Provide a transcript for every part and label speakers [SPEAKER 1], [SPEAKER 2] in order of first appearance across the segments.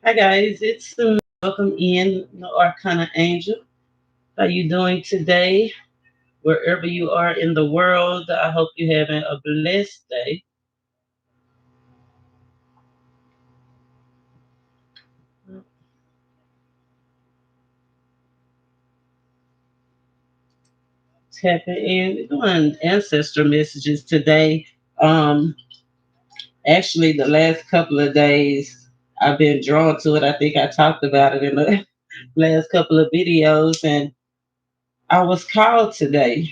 [SPEAKER 1] Hi guys, it's welcome in the ARCANAANGEL. How you doing today? Wherever you are in the world, I hope you're having a blessed day. Tapping in, we're doing ancestor messages today. Um, Actually, the last couple of days, I've been drawn to it. I think I talked about it in the last couple of videos, and I was called today.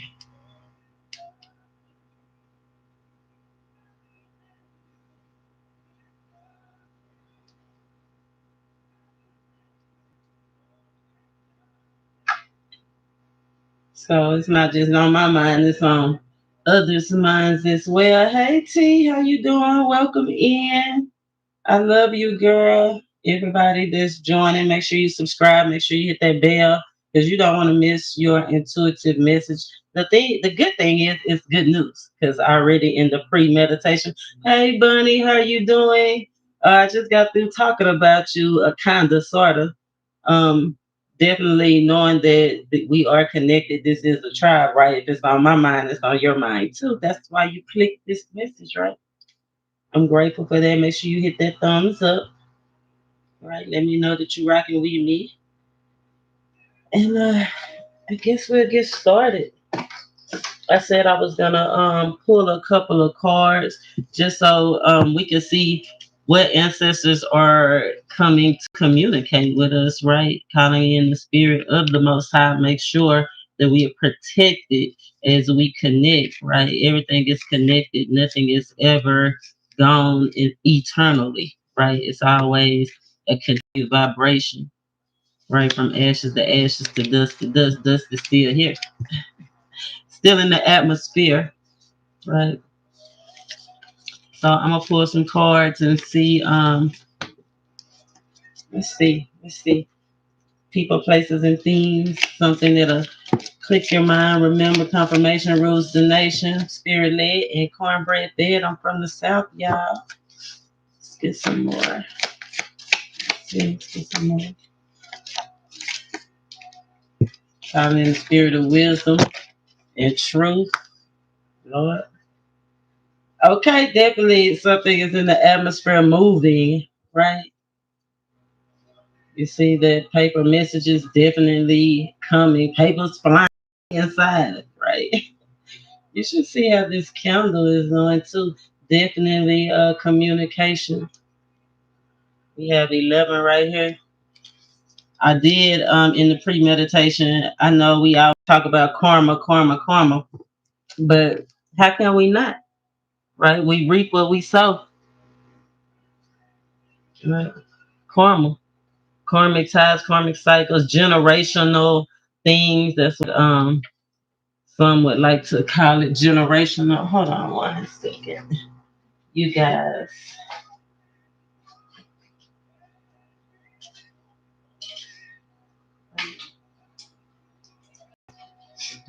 [SPEAKER 1] So it's not just on my mind, it's on others' minds as well. Hey T, how you doing? Welcome in. I love you, girl. Everybody that's joining, make sure you subscribe, make sure you hit that bell because you don't want to miss your intuitive message. The good thing is it's good news because already in the pre-meditation. Hey Bunny, how you doing? I just got through talking about you, kinda, sorta. um Definitely knowing that we are connected. This is a tribe, right? If it's on my mind, it's on your mind too. That's why you click this message, right? I'm grateful for that. Make sure you hit that thumbs up, right? Let me know that you're rocking with me, and I guess we'll get started. I said I was gonna pull a couple of cards just so we can see what ancestors are coming to communicate with us, right? Kind of in the spirit of the Most High. Make sure that we are protected as we connect, right? Everything is connected. Nothing is ever gone eternally, right? It's always a continued vibration, right? From ashes to ashes to dust to dust. Dust is still here, still in the atmosphere, right? So I'm gonna pull some cards and see. Let's see. People, places, and things. Something that'll click your mind. Remember, confirmation rules the nation. Spirit led and cornbread fed. I'm from the south, y'all. Let's get some more. Let's get some more. I'm in the spirit of wisdom and truth, Lord. Okay, definitely something is in the atmosphere moving, right? You see that paper messages definitely coming, papers flying inside, right? You should see how this candle is on too. Definitely communication. We have 11 right here. I did in the pre-meditation. I know we all talk about karma, karma, karma, but how can we not? Right? We reap what we sow. Right? Karma, karmic ties, karmic cycles, generational things. That's what some would like to call it generational. Hold on one second. You guys.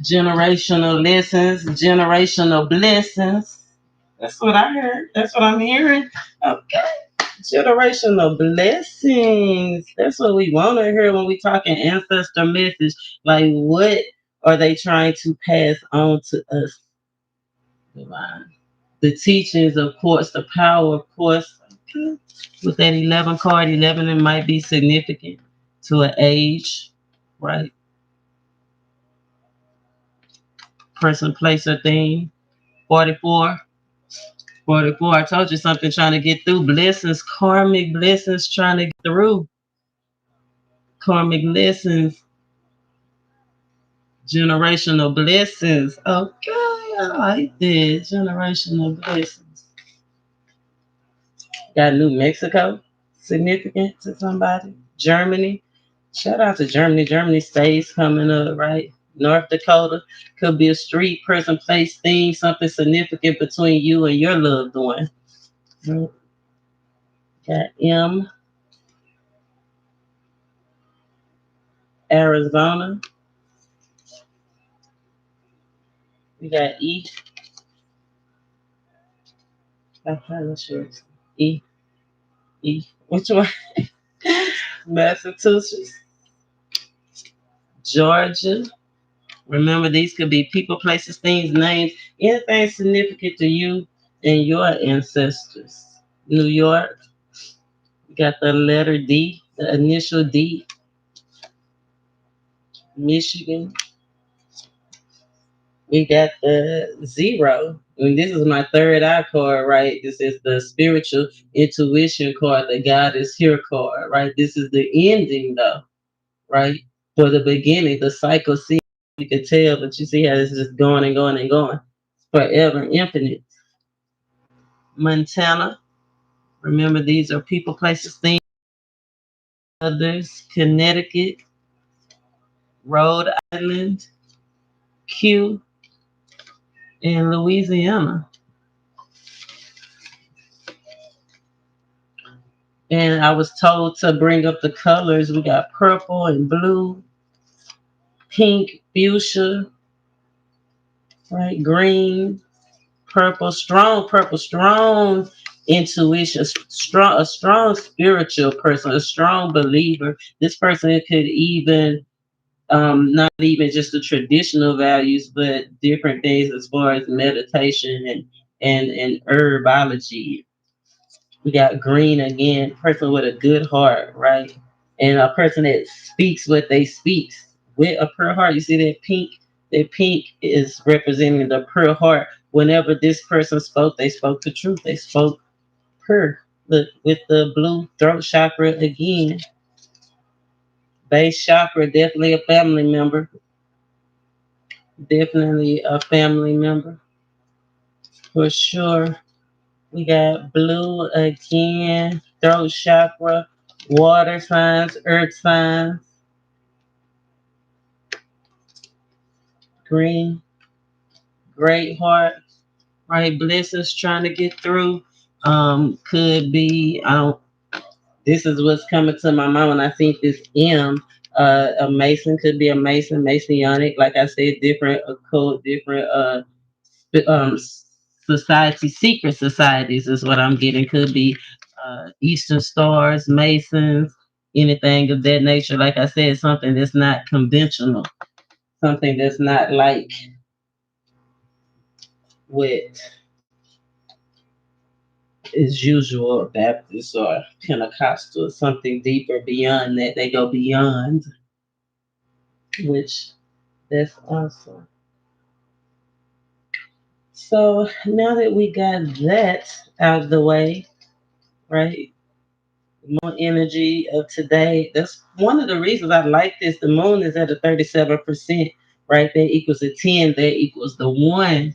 [SPEAKER 1] Generational lessons, generational blessings. That's what I heard. That's what I'm hearing. Okay. Generational blessings. That's what we want to hear when we talking ancestor message. Like, what are they trying to pass on to us? Divine. The teachings, of course, the power, of course. Okay. With that 11 card, 11, it might be significant to an age, right? Person, place, or thing. 44. 44. I told you something trying to get through. Blessings, karmic blessings trying to get through. Karmic blessings, generational blessings. Okay, I like that. Generational blessings. Got New Mexico, significant to somebody. Germany. Shout out to Germany. Germany stays coming up, right? North Dakota could be a street, person, place, thing, something significant between you and your loved one. Got M, Arizona. We got E. I'm not sure. E. E. Which one? Massachusetts, Georgia. Remember, these could be people, places, things, names, anything significant to you and your ancestors. New York, we got the letter D, the initial D. Michigan, we got the zero. And this is my third eye card, right? This is the spiritual intuition card, the God is here card, right? This is the ending, though, right? For the beginning, the cycle, see, you can tell, but you see how this is just going and going and going forever, infinite. Montana, remember these are people, places, things, others. Connecticut, Rhode Island, Q, and Louisiana. And I was told to bring up the colors. We got purple and blue, pink, fuchsia, right? Green, purple, strong intuition, strong, a strong spiritual person, a strong believer. This person could even not even just the traditional values, but different things as far as meditation and herbology. We got green again, person with a good heart, right? And a person that speaks what they speak with a pure heart. You see that pink? That pink is representing the pure heart. Whenever this person spoke, they spoke the truth. They spoke pure. Look, with the blue throat chakra again, base chakra, definitely a family member. Definitely a family member for sure. We got blue again, throat chakra, water signs, earth signs, green, great heart, right? Blessings trying to get through. Could be, I don't, this is what's coming to my mind when I think this M. A Mason could be a Mason, Masonic, like I said, different occult, different um, society, secret societies is what I'm getting. Could be Eastern Stars, Masons, anything of that nature. Like I said, something that's not conventional, something that's not like what is usual Baptist or Pentecostal, something deeper beyond that. They go beyond, which that's awesome. So now that we got that out of the way, right? Moon energy of today. That's one of the reasons I like this. The moon is at a 37%, right? That equals a 10, that equals the one.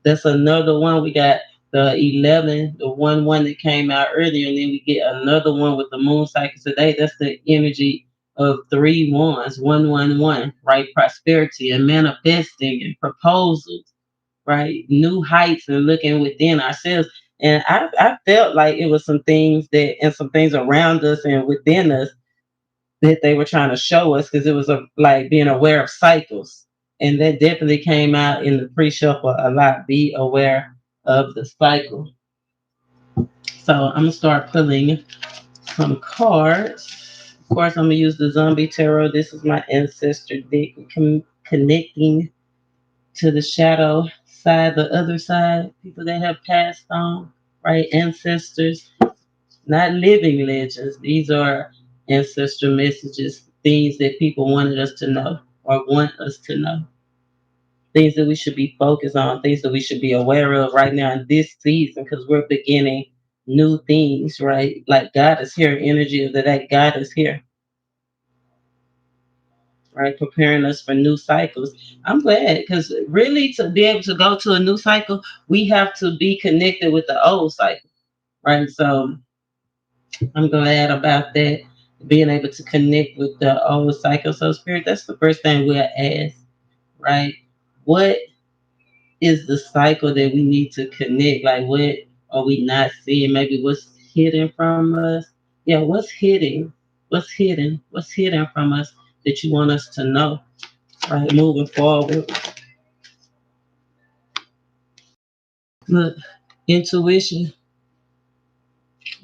[SPEAKER 1] That's another one. We got the 11, the one that came out earlier, and then we get another one with the moon cycle today. That's the energy of three ones, 111, right? Prosperity and manifesting and proposals, right? New heights and looking within ourselves. And I felt like it was some things that, and some things around us and within us that they were trying to show us because it was like being aware of cycles. And that definitely came out in the pre shuffle a lot. Be aware of the cycle. So I'm going to start pulling some cards. Of course, I'm going to use the Zombie Tarot. This is my ancestor deck, connecting to the shadow side, the other side, people that have passed on, right? Ancestors, not living legends. These are ancestor messages, things that people wanted us to know or want us to know, things that we should be focused on, things that we should be aware of right now in this season because we're beginning new things, right? Like God is here, energy of the day, God is here, right? Preparing us for new cycles. I'm glad because really to be able to go to a new cycle, we have to be connected with the old cycle, right? So I'm glad about that, being able to connect with the old cycle. So, Spirit, that's the first thing we'll ask, right? What is the cycle that we need to connect? Like, what are we not seeing? Maybe what's hidden from us? Yeah, what's hidden? What's hidden? What's hidden from us that you want us to know? Right, moving forward. Look, intuition.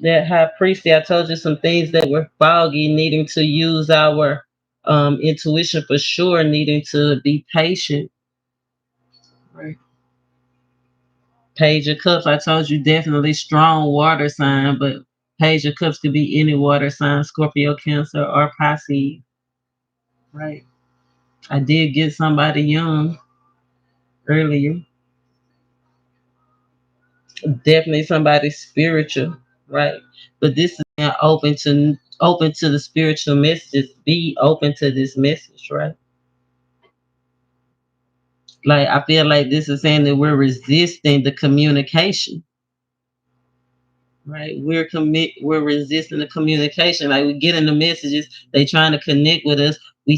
[SPEAKER 1] That high priestess, I told you some things that were foggy, needing to use our intuition for sure, needing to be patient. Right. Page of Cups, I told you definitely strong water sign, but Page of Cups could be any water sign, Scorpio, Cancer, or Pisces. Right. I did get somebody young earlier. Definitely somebody spiritual, right? But this is not open to the spiritual messages. Be open to this message, right? Like I feel like this is saying that we're resisting the communication, right? We're resisting the communication. Like we get in the messages, they trying to connect with us. We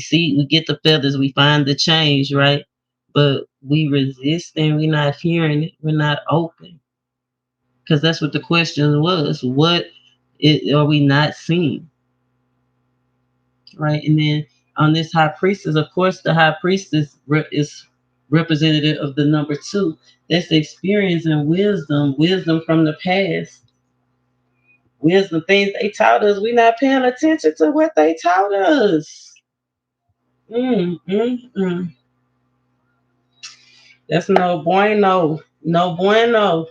[SPEAKER 1] get the feathers, we find the change, right? But we resist and we're not hearing it. We're not open. Because that's what the question was. Are we not seeing? Right? And then on this high priestess, of course, the high priestess is representative of the number two. That's experience and wisdom, wisdom from the past, wisdom, things they taught us. We're not paying attention to what they taught us. Mm, mm, mm. That's no bueno. No bueno.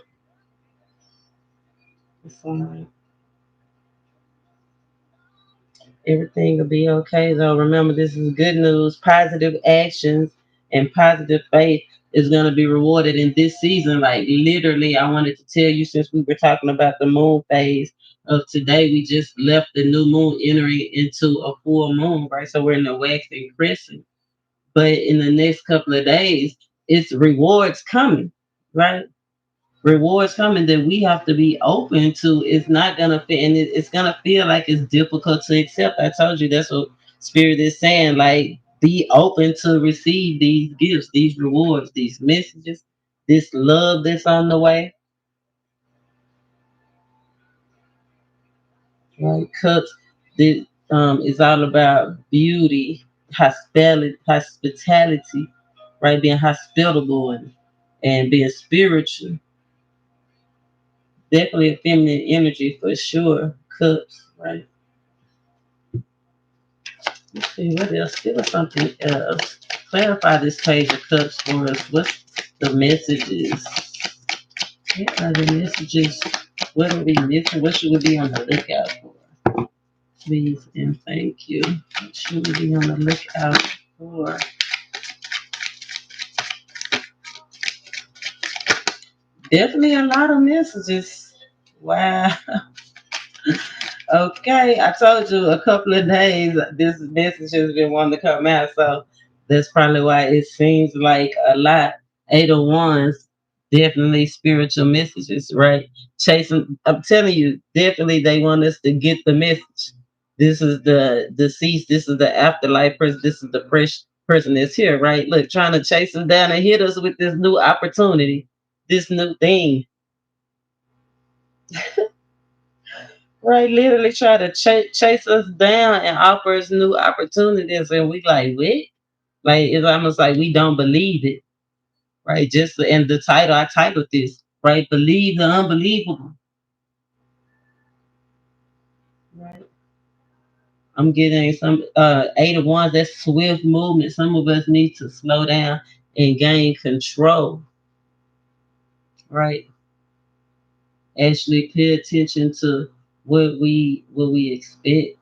[SPEAKER 1] It's all right. Everything will be okay, though. Remember, this is good news. Positive actions and positive faith is going to be rewarded in this season. Like, literally, I wanted to tell you since we were talking about the moon phase of today, we just left the new moon entering into a full moon, right? So we're in the waxing crescent. But in the next couple of days, it's rewards coming, right? Rewards coming that we have to be open to. It's not gonna fit, and it's gonna feel like it's difficult to accept. I told you that's what spirit is saying. Like, be open to receive these gifts, these rewards, these messages, this love that's on the way. Right? Cups that is all about beauty, hospitality, right? Being hospitable and being spiritual. Definitely a feminine energy for sure. Cups, right? Let's see what else. Give us something else. Clarify this page of cups for us. What's the messages? What are the messages? What are we missing? What should we be on the lookout for? Please and thank you. What should we be on the lookout for? Definitely a lot of messages. Wow. Okay, I told you a couple of days this message has been wanting to come out, so that's probably why it seems like a lot. Eight of Wands, definitely spiritual messages, right? Chasing, I'm telling you, definitely they want us to get the message. This is the deceased, this is the afterlife person, this is the fresh person that's here, right? Look, trying to chase us down and hit us with this new opportunity, this new thing. Right, literally try to chase us down and offer us new opportunities, and we like, what? Like it's almost like we don't believe it, right? Just and the title, I titled this, right? Believe the unbelievable, right? I'm getting some eight of wands. That's swift movement. Some of us need to slow down and gain control, right? Actually, pay attention to what we expect.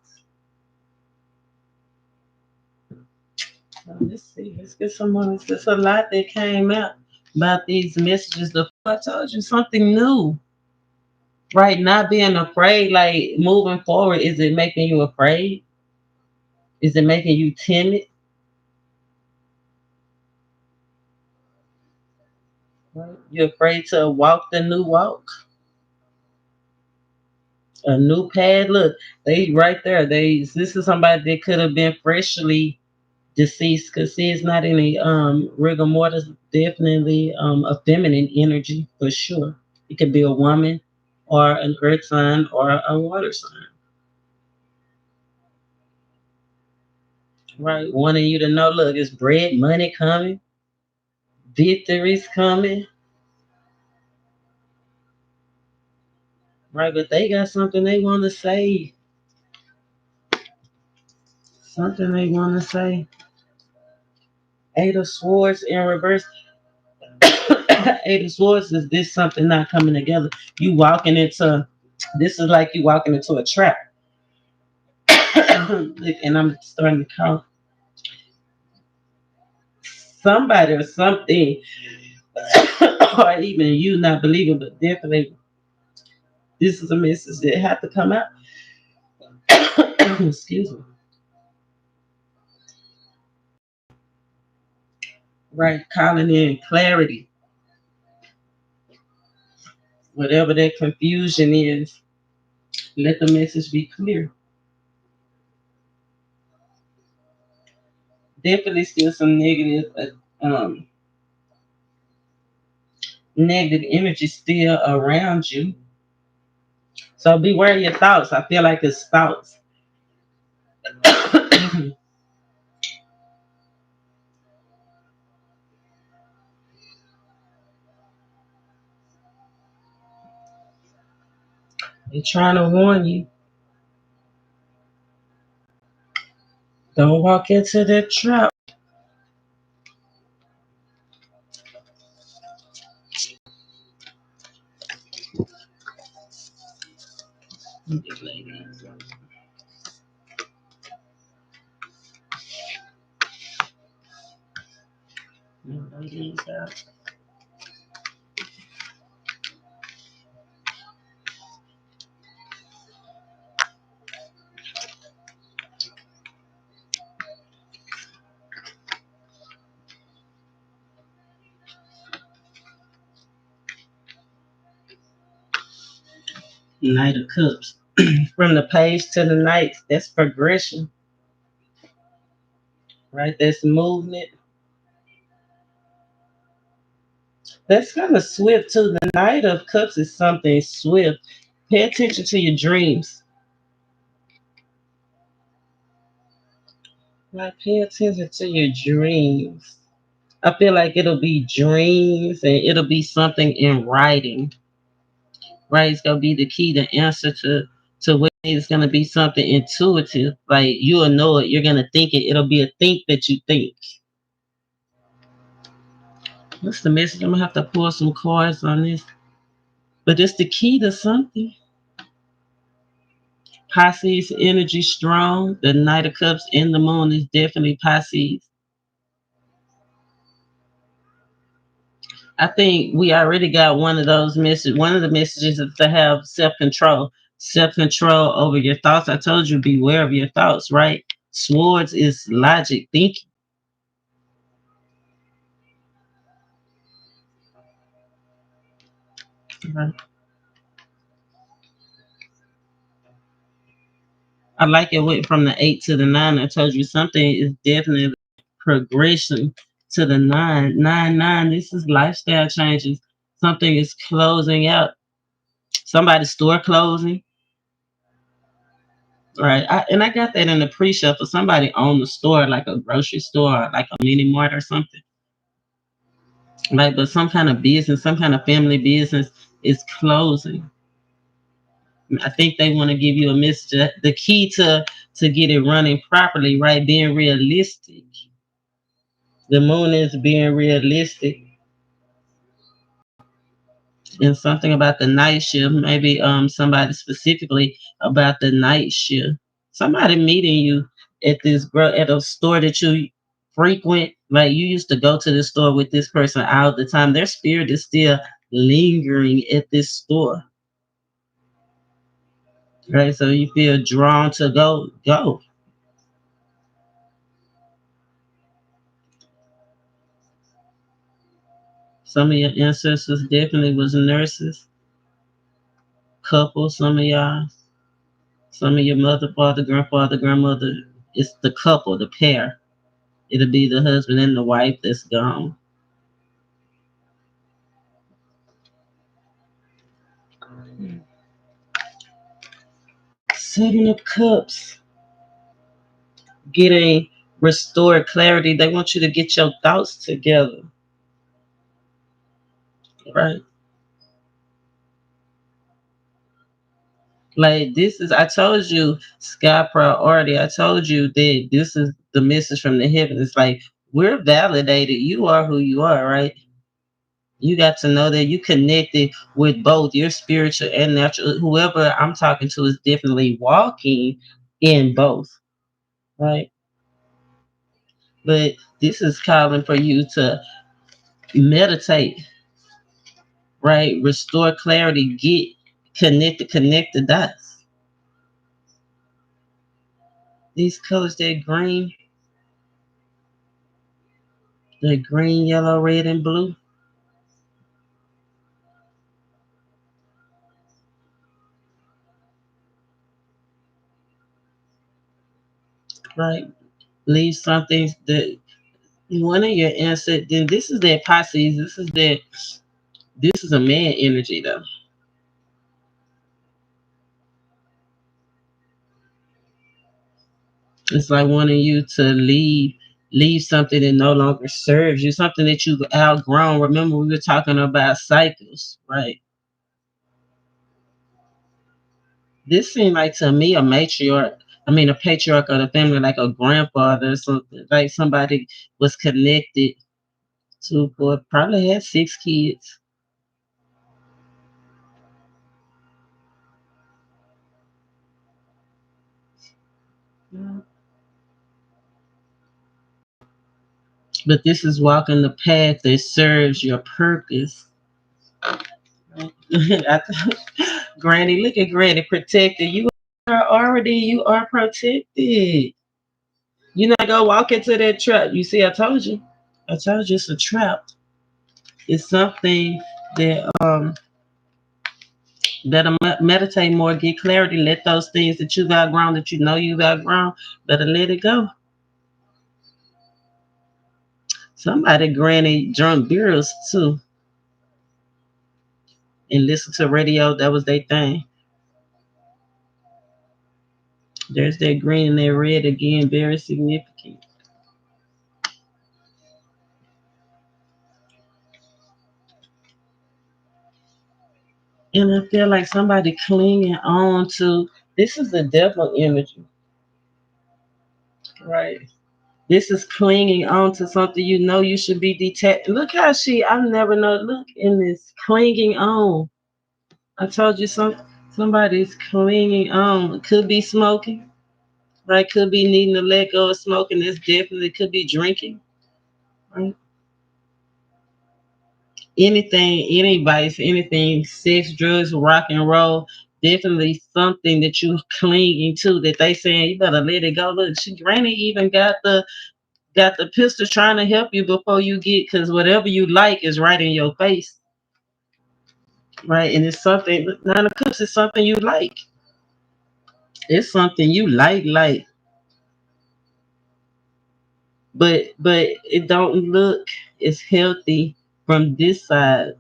[SPEAKER 1] Let's see. Let's get some more. There's a lot that came out about these messages. I told you something new, right? Not being afraid, like moving forward. Is it making you afraid? Is it making you timid? Right? You're afraid to walk the new walk, a new path. Look, they right there. This is somebody that could have been freshly deceased. Cause see, it's not any rigor mortis. Definitely a feminine energy for sure. It could be a woman or an earth sign or a water sign. Right? Wanting you to know, look, it's bread, money coming, victories coming. Right, but they got something they want to say. Something they want to say. Eight of Swords in reverse. Eight of Swords is this something not coming together. You walking into, this is like you walking into a trap. And I'm starting to count somebody or something, or even you not believing, but definitely this is a message that have to come out. Excuse me. Right, calling in clarity, whatever that confusion is. Let the message be clear. Definitely still some negative energy still around you. So beware of your thoughts. I feel like it's thoughts. They're trying to warn you. Don't walk into that trap. Knight of Cups. From the page to the knight, that's progression, right? That's movement. That's kind of swift too. The Knight of Cups is something swift. Pay attention to your dreams. Right? Pay attention to your dreams. I feel like it'll be dreams and it'll be something in writing. Right? It's gonna be the key, the answer to what it's gonna be something intuitive. Like you'll know it, you're gonna think it. It'll be a think that you think. What's the message? I'm gonna have to pull some cards on this. But it's the key to something. Pisces energy strong. The Knight of Cups in the moon is definitely Pisces. I think we already got one of those messages. One of the messages is to have self-control. Self-control over your thoughts. I told you beware of your thoughts, right? Swords is logic thinking. Right? I like it went from the 8 to the 9. I told you something is definitely progression to the 9. 9, 9. This is lifestyle changes. Something is closing out. Somebody's store closing. Right. And I got that in the pre-shuffle. Somebody owned the store, like a grocery store, like a mini mart or something. Like, but some kind of business, some kind of family business is closing. I think they want to give you a message. The key to get it running properly, right? Being realistic. The moon is being realistic. And something about the night shift, maybe somebody specifically about the night shift. Somebody meeting you at at a store that you frequent, like you used to go to the store with this person all the time. Their spirit is still lingering at this store, right? So you feel drawn to go. Some of your ancestors definitely was nurses, couple. Some of y'all, some of your mother, father, grandfather, grandmother. It's the couple, the pair. It'll be the husband and the wife that's gone. Seven of Cups, getting restored clarity. They want you to get your thoughts together, right? Like this is, I told you, sky priority. I told you that this is the message from the heaven. It's like we're validated. You are who you are, right? You got to know that you connected with both your spiritual and natural. Whoever I'm talking to is definitely walking in both, right? But this is calling for you to meditate, right? Restore clarity, get connected, connect the dots. These colors, they're green, yellow, red, and blue, right? Leave something that one of your ancestors. Then this is their Pisces. This is a man energy though. It's like wanting you to leave something that no longer serves you, something that you've outgrown. Remember, we were talking about cycles, right? This seemed like to me a matriarch. I mean, a patriarch of the family, like a grandfather or something, like somebody was connected to, or probably had 6 kids. Yeah. But this is walking the path that serves your purpose. Granny, look at Granny protected. You are protected. You not go walk into that trap. You see, I told you. I told you it's a trap. It's something that meditate more, get clarity, let those things that you've outgrown, that you know you've outgrown, better let it go. Somebody granny drunk beers too and listen to radio. That was their thing. There's that green and that red again, very significant. And I feel like somebody clinging on to this is the devil energy, right? This is clinging on to something you know you should be detached. Look how I never know. Look in this clinging on. I told you somebody's clinging on. Could be smoking, right? Could be needing to let go of smoking. This definitely could be drinking, right? Anything, any vice, anything, sex, drugs, rock and roll. Definitely something that you clinging to that they saying you better let it go. Look, Granny even got the pistol trying to help you before you get, because whatever you like is right in your face, right? And it's something. Nine of Cups is something you like. It's something you like, but it don't look as healthy from this side,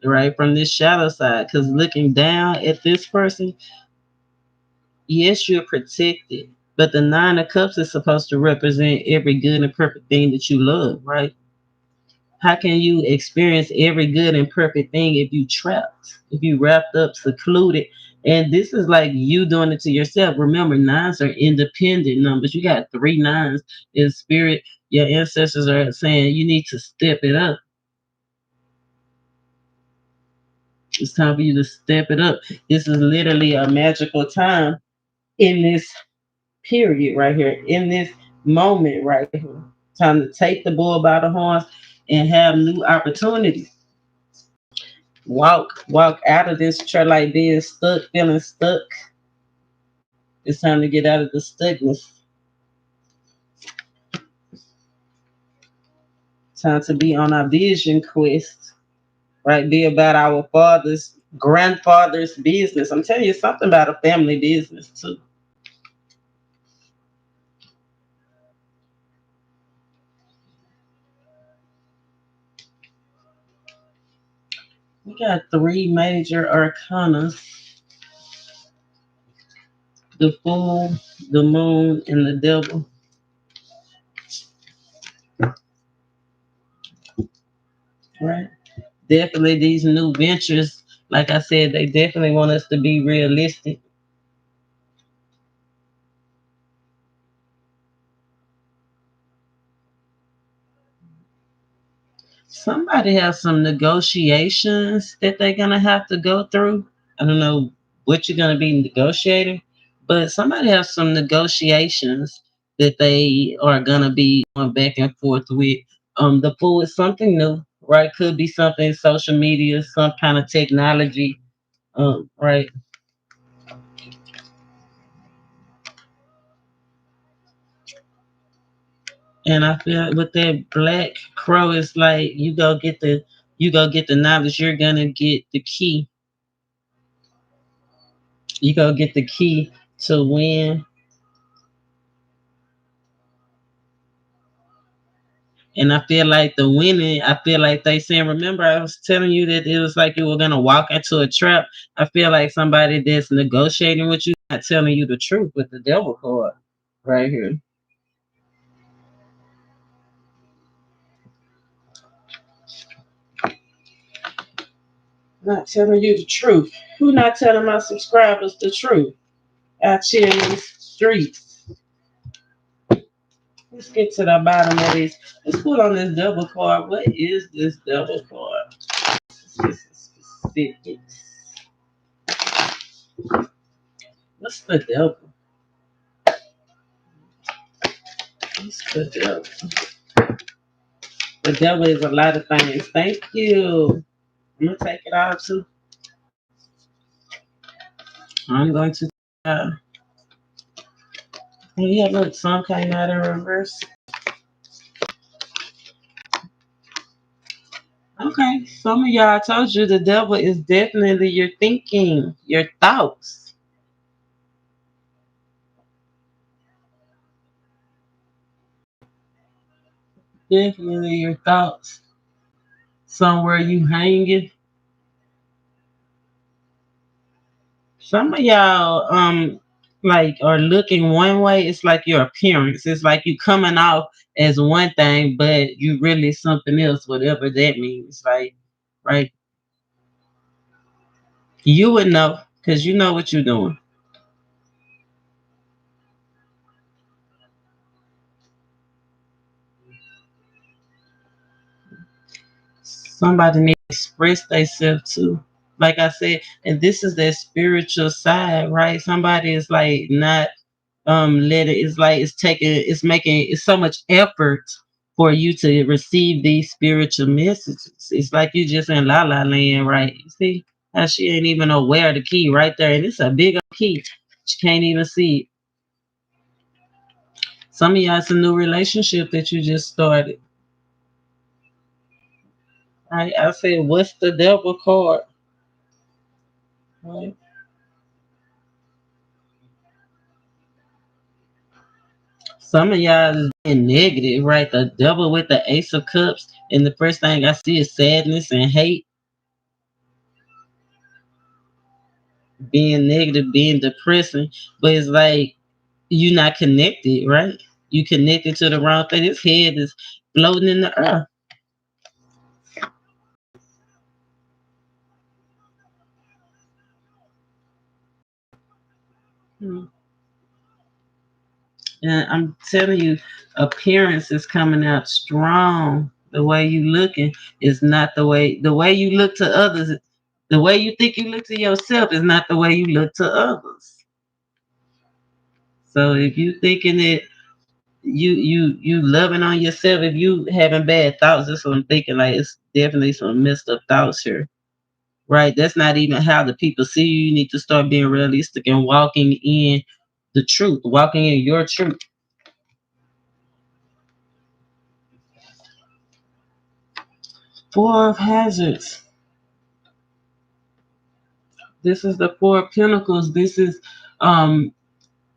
[SPEAKER 1] right? From this shadow side, because looking down at this person, yes, you're protected, but the Nine of Cups is supposed to represent every good and perfect thing that you love, right? How can you experience every good and perfect thing if you trapped, if you wrapped up, secluded? And this is like you doing it to yourself. Remember, nines are independent numbers. You got 3 9s in spirit. Your ancestors are saying you need to step it up. It's time for you to step it up. This is literally a magical time in this period right here, in this moment right here. Time to take the bull by the horns and have new opportunities. Walk out of this chair like being stuck, feeling stuck. It's time to get out of the stuckness. Time to be on our vision quest, right? Be about our father's, grandfather's business. I'm telling you something about a family business too. We got 3 major arcana: the fool, the moon, and the devil, right? Definitely these new ventures, like I said, they definitely want us to be realistic. Somebody has some negotiations that they're gonna have to go through. I don't know what you're gonna be negotiating, but somebody has some negotiations that they are gonna be going back and forth with. The Fool is something new, right? Could be something social media, some kind of technology, right? And I feel with that Black Crow, it's like you go get the knowledge. You're gonna get the key. You go get the key to win. And I feel like the winning, I feel like they saying, remember, I was telling you that it was like you were going to walk into a trap. I feel like somebody that's negotiating with you, not telling you the truth with the devil card right here. Not telling you the truth. Who not telling my subscribers the truth out here in these streets? Let's get to the bottom of this. Let's put on this devil card. What is this devil card? This is specifics. What's the devil? What's the devil? The devil is a lot of things. Thank you. I'm gonna take it out too. I'm going to. Yeah, look, some came out in reverse. Okay, some of y'all, I told you the devil is definitely your thinking, your thoughts. Definitely your thoughts. Somewhere you hanging. Some of y'all, like are looking one way. It's like your appearance. It's like you coming off as one thing, but you really something else, whatever that means. Like, right? You would know because you know what you're doing. Somebody need to express themselves too. Like I said, and this is that spiritual side, right? Somebody is like not let it. It's like it's making it's so much effort for you to receive these spiritual messages. It's like you just in la la land, right? You see how she ain't even aware of the key right there, and it's a big old key. She can't even see it. Some of y'all, it's a new relationship that you just started. Right? I said, what's the devil card? Right? Some of y'all is being negative, right? The devil with the ace of cups, and the first thing I see is sadness and hate, being negative, being depressing. But it's like you not connected, right? You connected to the wrong thing. His head is floating in the earth. Hmm. And I'm telling you, appearance is coming out strong. The way you looking is not the way you look to others. The way you think you look to yourself is not the way you look to others. So if you thinking that you loving on yourself, if you having bad thoughts, that's what I'm thinking. Like it's definitely some messed up thoughts here, right? That's not even how the people see you. You need to start being realistic and walking in the truth, walking in your truth. Four of Hazards. This is the Four of Pentacles. This is um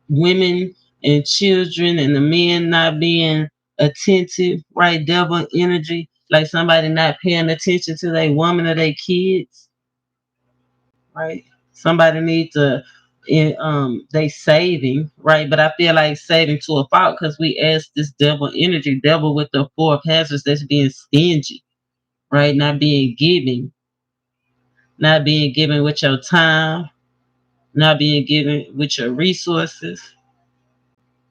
[SPEAKER 1] women and children and the men not being attentive, right? Devil energy, like somebody not paying attention to their woman or their kids, right? Somebody need to they saving, right? But I feel like saving to a fault because we asked this devil energy, devil with the Four of Hazards, that's being stingy, right? Not being giving, not being given with your time, not being given with your resources.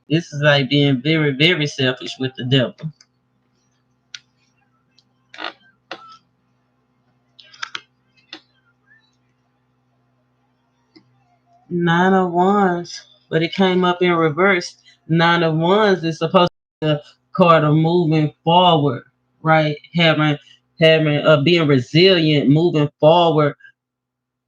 [SPEAKER 1] This is like being very, very selfish with the devil. Nine of Wands, but it came up in reverse. Nine of Wands is supposed to be a card of moving forward, right? Being resilient, moving forward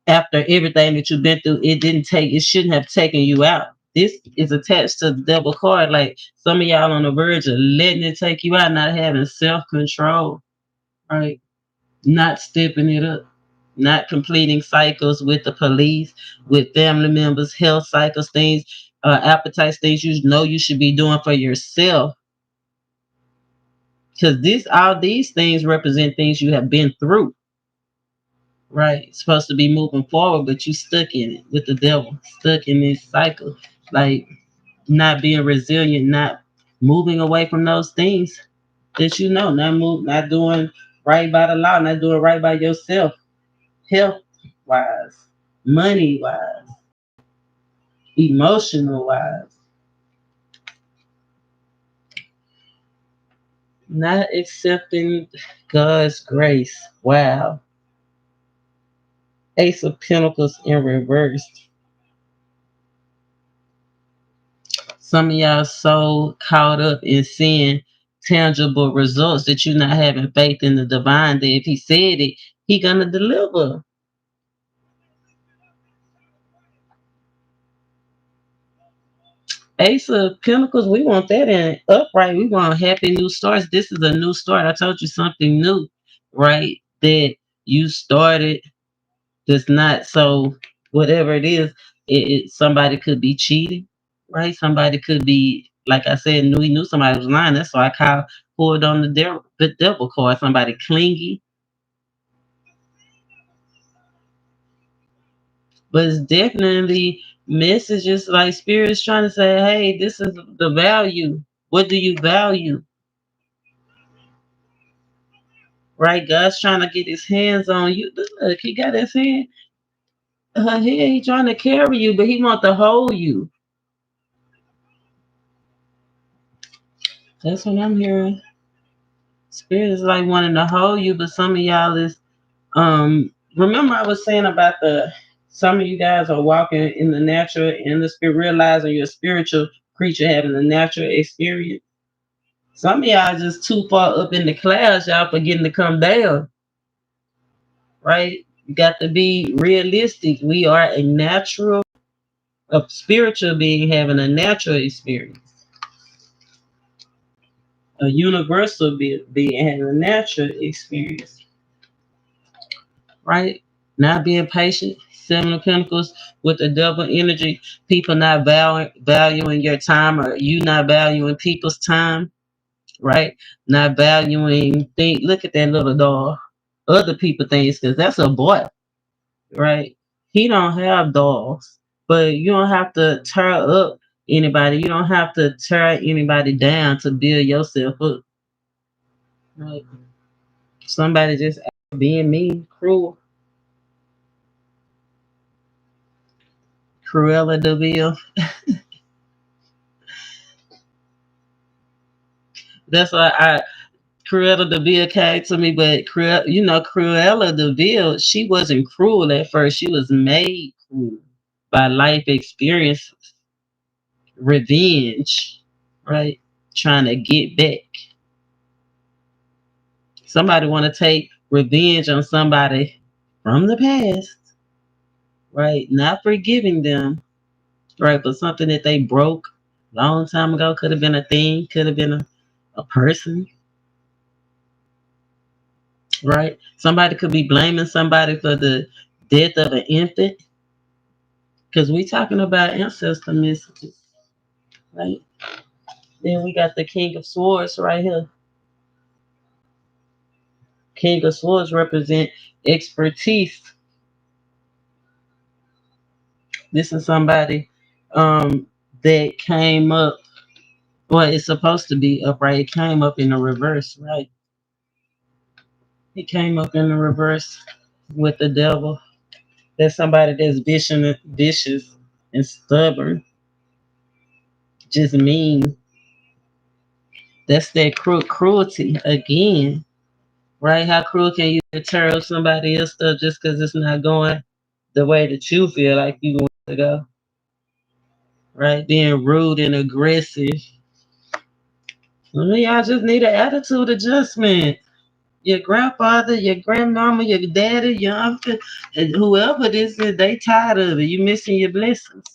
[SPEAKER 1] after everything that you've been through. It shouldn't have taken you out. This is attached to the devil card. Like some of y'all on the verge of letting it take you out, not having self control, right? Not stepping it up, not completing cycles with the police, with family members, health cycles, things, appetites, things you know you should be doing for yourself. Because all these things represent things you have been through, right? It's supposed to be moving forward, but you stuck in it with the devil, stuck in this cycle, like not being resilient, not moving away from those things that you know, not doing right by the law, not doing right by yourself, health wise, money wise, emotional wise, not accepting God's grace. Wow. Ace of Pentacles in reverse. Some of y'all so caught up in seeing tangible results that you're not having faith in the divine that if he said it, he gonna deliver. Ace of Pentacles, we want that in upright. We want happy new starts. This is a new start. I told you something new, right? That you started that's not so whatever it is. Somebody could be cheating, right? Somebody could be, like I said, knew somebody was lying. That's why pulled on the devil card. Somebody clingy, but it's definitely messages like spirits trying to say, hey, this is the value. What do you value? Right? God's trying to get his hands on you. Look, he got his hand. Here, he trying to carry you, but he want to hold you. That's what I'm hearing. Spirit is like wanting to hold you, but some of y'all is remember I was saying about the some of you guys are walking in the natural and the spirit, realizing you're a spiritual creature having a natural experience. Some of y'all just too far up in the clouds, y'all forgetting to come down. Right? You got to be realistic. We are a spiritual being having a natural experience. A universal being having a natural experience. Right? Not being patient. Seven of Pentacles with the double energy. People not valuing your time, or you not valuing people's time. Right? Not valuing things. Look at that little dog. Other people things, because that's a boy. Right? He don't have dogs, but you don't have to tear up anybody. You don't have to tear anybody down to build yourself up. Right? Somebody just being mean, Cruella de Vil. That's why Cruella de Vil came to me, but Cruella de Vil, she wasn't cruel at first. She was made cruel by life experience, revenge, right? Trying to get back. Somebody want to take revenge on somebody from the past, right? Not forgiving them, right? But something that they broke long time ago. Could have been a thing, could have been a person, right? Somebody could be blaming somebody for the death of an infant. Because we talking about ancestor messages, right? Then we got the King of Swords right here. King of Swords represent expertise. This is somebody that came up. Well, it's supposed to be upright. It came up in the reverse, right? It came up in the reverse with the devil. That's somebody that's vicious and stubborn, just mean. That's that cruelty again, right? How cruel can you tear up somebody else stuff just because it's not going the way that you feel like you want? ago, right? Being rude and aggressive. Some of y'all just need an attitude adjustment. Your grandfather, your grandmama, your daddy, your uncle, and whoever this is, they tired of it. You missing your blessings.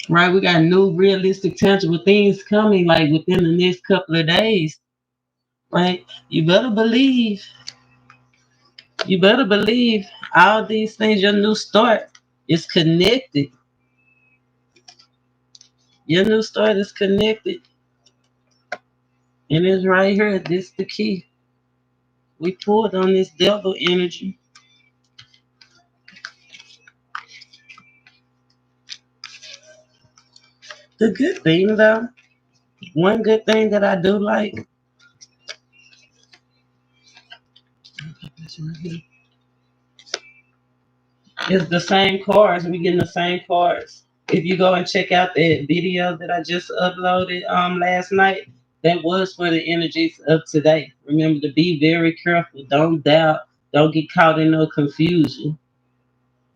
[SPEAKER 1] Right? We got new realistic tangible things coming like within the next couple of days. Right? You better believe all these things, your new start is connected. Your new start is connected. And it's right here. This is the key. We pulled on this devil energy. The good thing though, one good thing that I do like is the same cards. We getting the same cards. If you go and check out that video that I just uploaded last night, that was for the energies of today. Remember to be very careful. Don't doubt. Don't get caught in no confusion.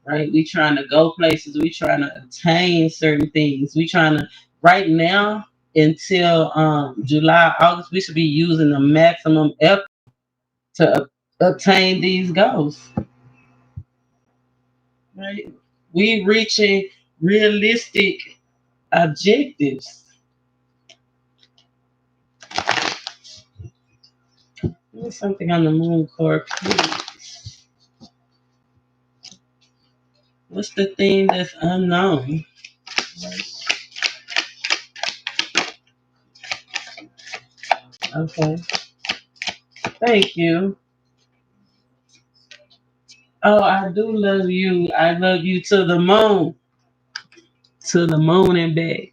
[SPEAKER 1] Right? We trying to go places. We trying to attain certain things. We trying to right now until July, August. We should be using the maximum effort to obtain these goals. Right? We reaching realistic objectives. There's something on the moon card, please. What's the thing that's unknown? Okay. Thank you. Oh, I do love you. I love you to the moon. To the moon and back.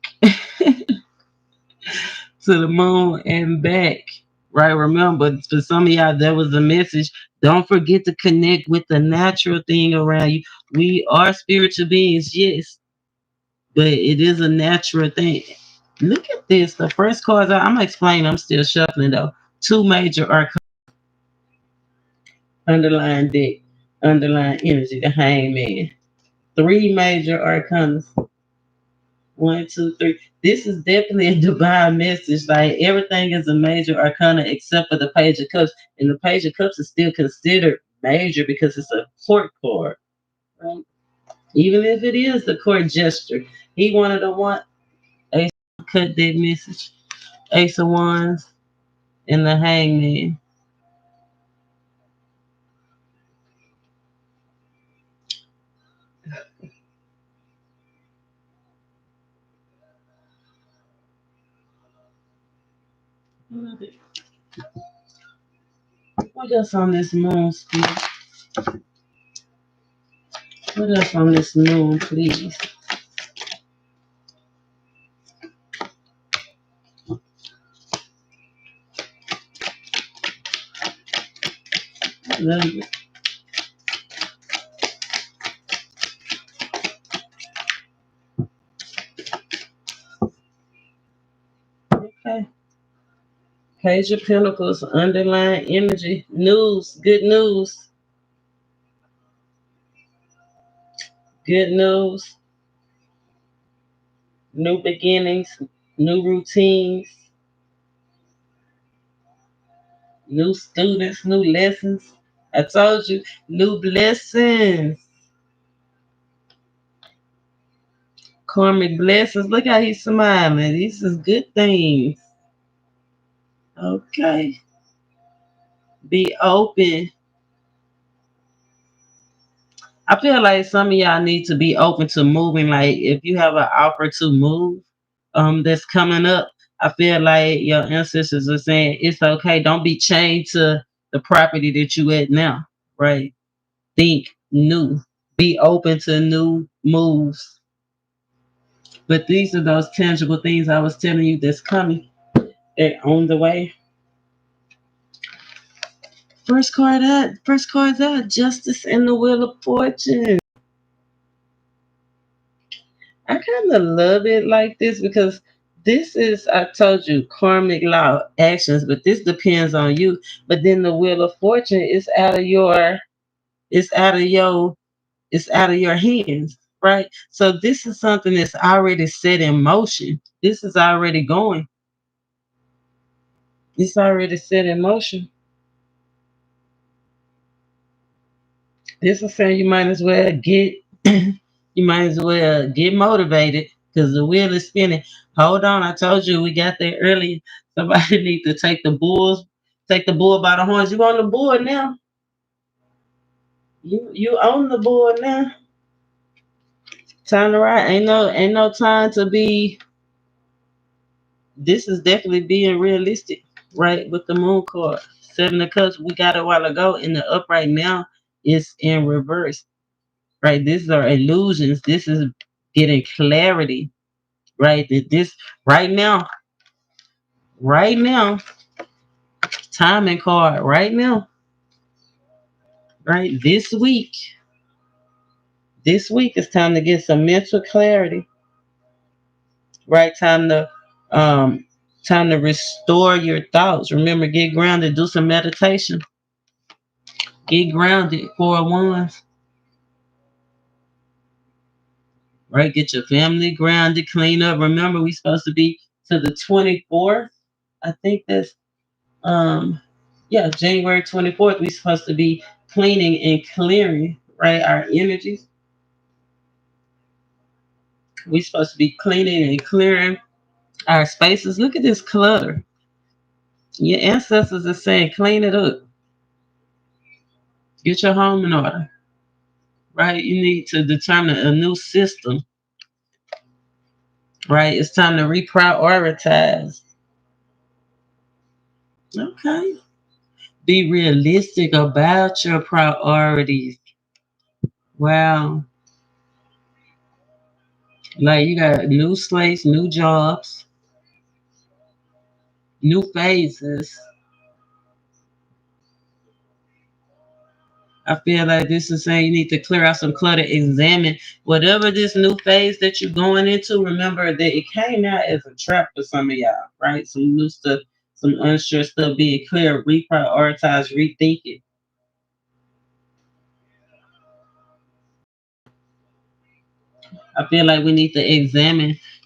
[SPEAKER 1] To the moon and back. Right? Remember, for some of y'all, that was a message. Don't forget to connect with the natural thing around you. We are spiritual beings, yes, but it is a natural thing. Look at this. The first cards, I'm gonna explain. I'm still shuffling though. Two major arcana, underlying deck, underlying energy, the hangman. Three major arcanas. One, two, three. This is definitely a divine message. Like everything is a major arcana except for the page of cups. And the page of cups is still considered major because it's a court card. Right? Even if it is the court gesture. He wanted to want a cut that message. Ace of Wands and the Hangman. What else on this moon, Steve? What else on this moon, please? Love you. Okay. Page of Pentacles, underlying energy, news, good news, good news, new beginnings, new routines, new students, new lessons. I told you, new blessings, karmic blessings. Look how he's smiling. These is good things. Okay. Be open. I feel like some of y'all need to be open to moving. Like if you have an offer to move, that's coming up, I feel like your ancestors are saying it's okay. Don't be chained to the property that you at now, right? Think new. Be open to new moves. But these are those tangible things I was telling you that's coming. They're on the way. First card out, Justice and the Wheel of Fortune. I kind of love it like this because this is, I told you, karmic law actions, but this depends on you. But then the Wheel of Fortune is out of your It's out of your hands, right? So this is something that's already set in motion. This is already going. It's already set in motion. This is saying you might as well get you might as well get motivated because the wheel is spinning. Hold on, I told you we got there early. Somebody need to take the bull by the horns. You on the board now? You own the board now. Time to ride. Ain't no time to be. This is definitely being realistic, right? With the moon card, 7 of Cups. We got it a while ago, and the upright now is in reverse, right? These are illusions. This is getting clarity, right? That this right now, timing card, right now, right? This week is time to get some mental clarity, right? Um, time to restore your thoughts. Remember, get grounded, do some meditation, get grounded, 4 of Wands, right? Get your family grounded, clean up. Remember, we supposed to be to the 24th. I think that's yeah, January 24th. We supposed to be cleaning and clearing, right? Our energies. We supposed to be cleaning and clearing our spaces. Look at this clutter. Your ancestors are saying, clean it up. Get your home in order, right? You need to determine a new system, right? It's time to reprioritize. Okay. Be realistic about your priorities. Wow. Like you got new slates, new jobs, new phases. I feel like this is saying you need to clear out some clutter, examine whatever this new phase that you're going into. Remember that it came out as a trap for some of y'all, right? Some new stuff, some unsure stuff being clear, reprioritize, rethink it. I feel like we need to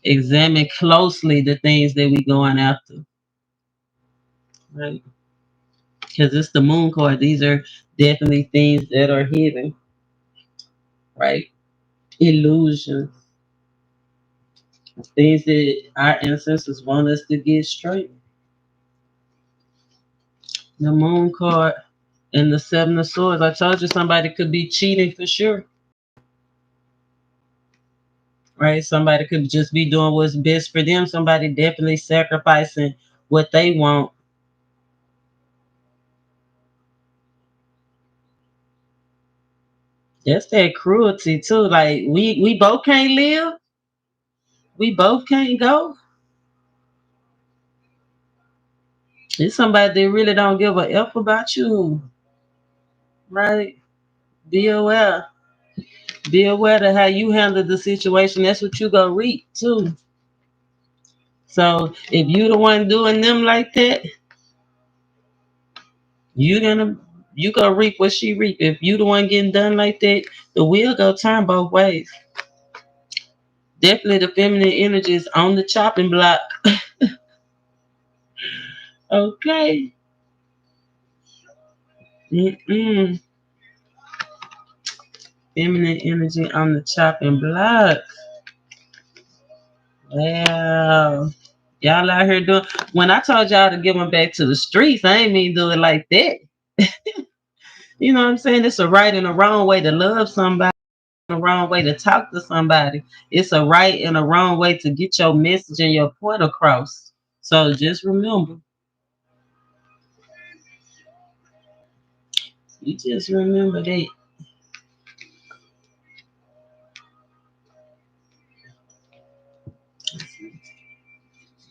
[SPEAKER 1] examine closely the things that we going after, right? Because it's the moon card. These are definitely things that are hidden, right? Illusions, things that our ancestors want us to get straight. The moon card and the 7 of Swords. I told you somebody could be cheating for sure, right? Somebody could just be doing what's best for them. Somebody definitely sacrificing what they want. That's that cruelty too. Like we both can't live. We both can't go. It's somebody that really don't give a F about you, right? Be aware. Be aware of how you handle the situation. That's what you gonna reap too. So if you the one doing them like that, you gonna you gonna reap what she reap. If you the one getting done like that, the wheel go turn both ways. Definitely the feminine energy is on the chopping block. Okay. Mm-mm. Feminine energy on the chopping block. Wow. Y'all out here doing when I told y'all to give them back to the streets, I ain't mean do it like that. You know what I'm saying? It's a right and a wrong way to love somebody, a wrong way to talk to somebody. It's a right and a wrong way to get your message and your point across. So just remember, you just remember that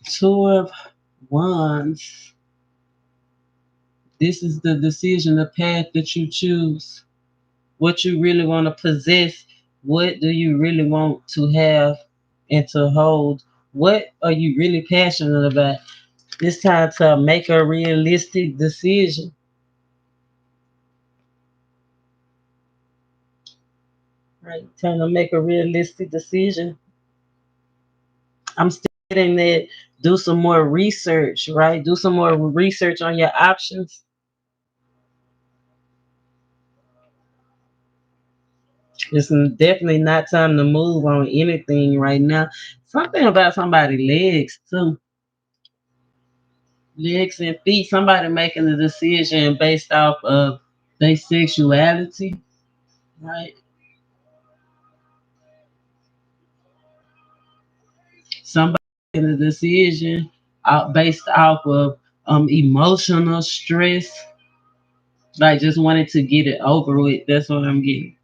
[SPEAKER 1] 2 of Wands. This is the decision, the path that you choose. What you really want to possess. What do you really want to have and to hold? What are you really passionate about? It's time to make a realistic decision. Right. Trying to make a realistic decision. I'm still getting that. Do some more research, right? Do some more research on your options. It's definitely not time to move on anything right now. Something about somebody's legs too. Legs and feet. Somebody making a decision based off of their sexuality, right? Somebody making a decision based off of emotional stress, like just wanted to get it over with. That's what I'm getting.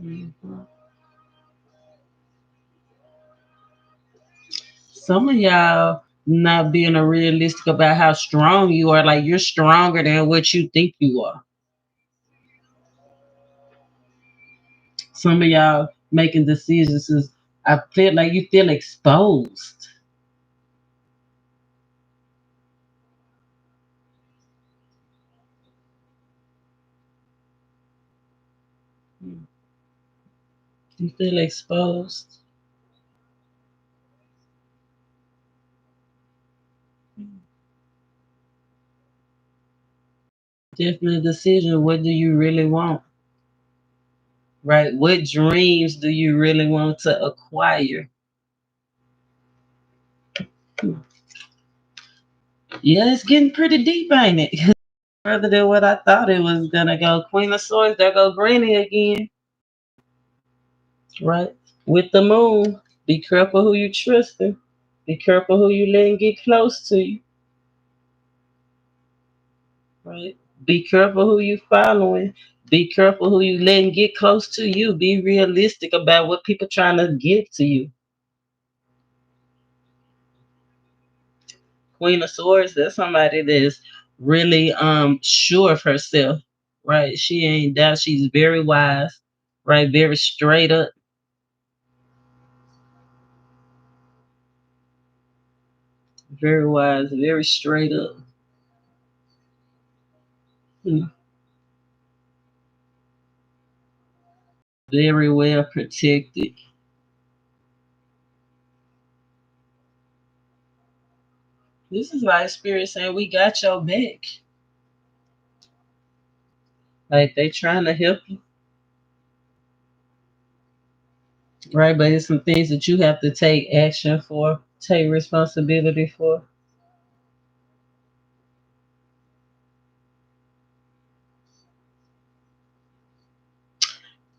[SPEAKER 1] Mhm. Some of y'all not being a realistic about how strong you are. Like you're stronger than what you think you are. Some of y'all making decisions is I feel like you feel exposed. You feel exposed. Definitely a decision. What do you really want? Right? What dreams do you really want to acquire? Yeah, it's getting pretty deep, ain't it? Further than what I thought it was gonna go. Queen of Swords, there go Granny again. Right? With the moon. Be careful who you trusting. Be careful who you letting get close to you. Right? Be careful who you following. Be careful who you letting get close to you. Be realistic about what people trying to give to you. Queen of Swords, that's somebody that's really sure of herself. Right? She ain't doubt. She's very wise. Right? Very straight up. Very wise. Very straight up. Hmm. Very well protected. This is like spirit saying we got your back. Like they trying to help you, right? But it's some things that you have to take action for, take responsibility for.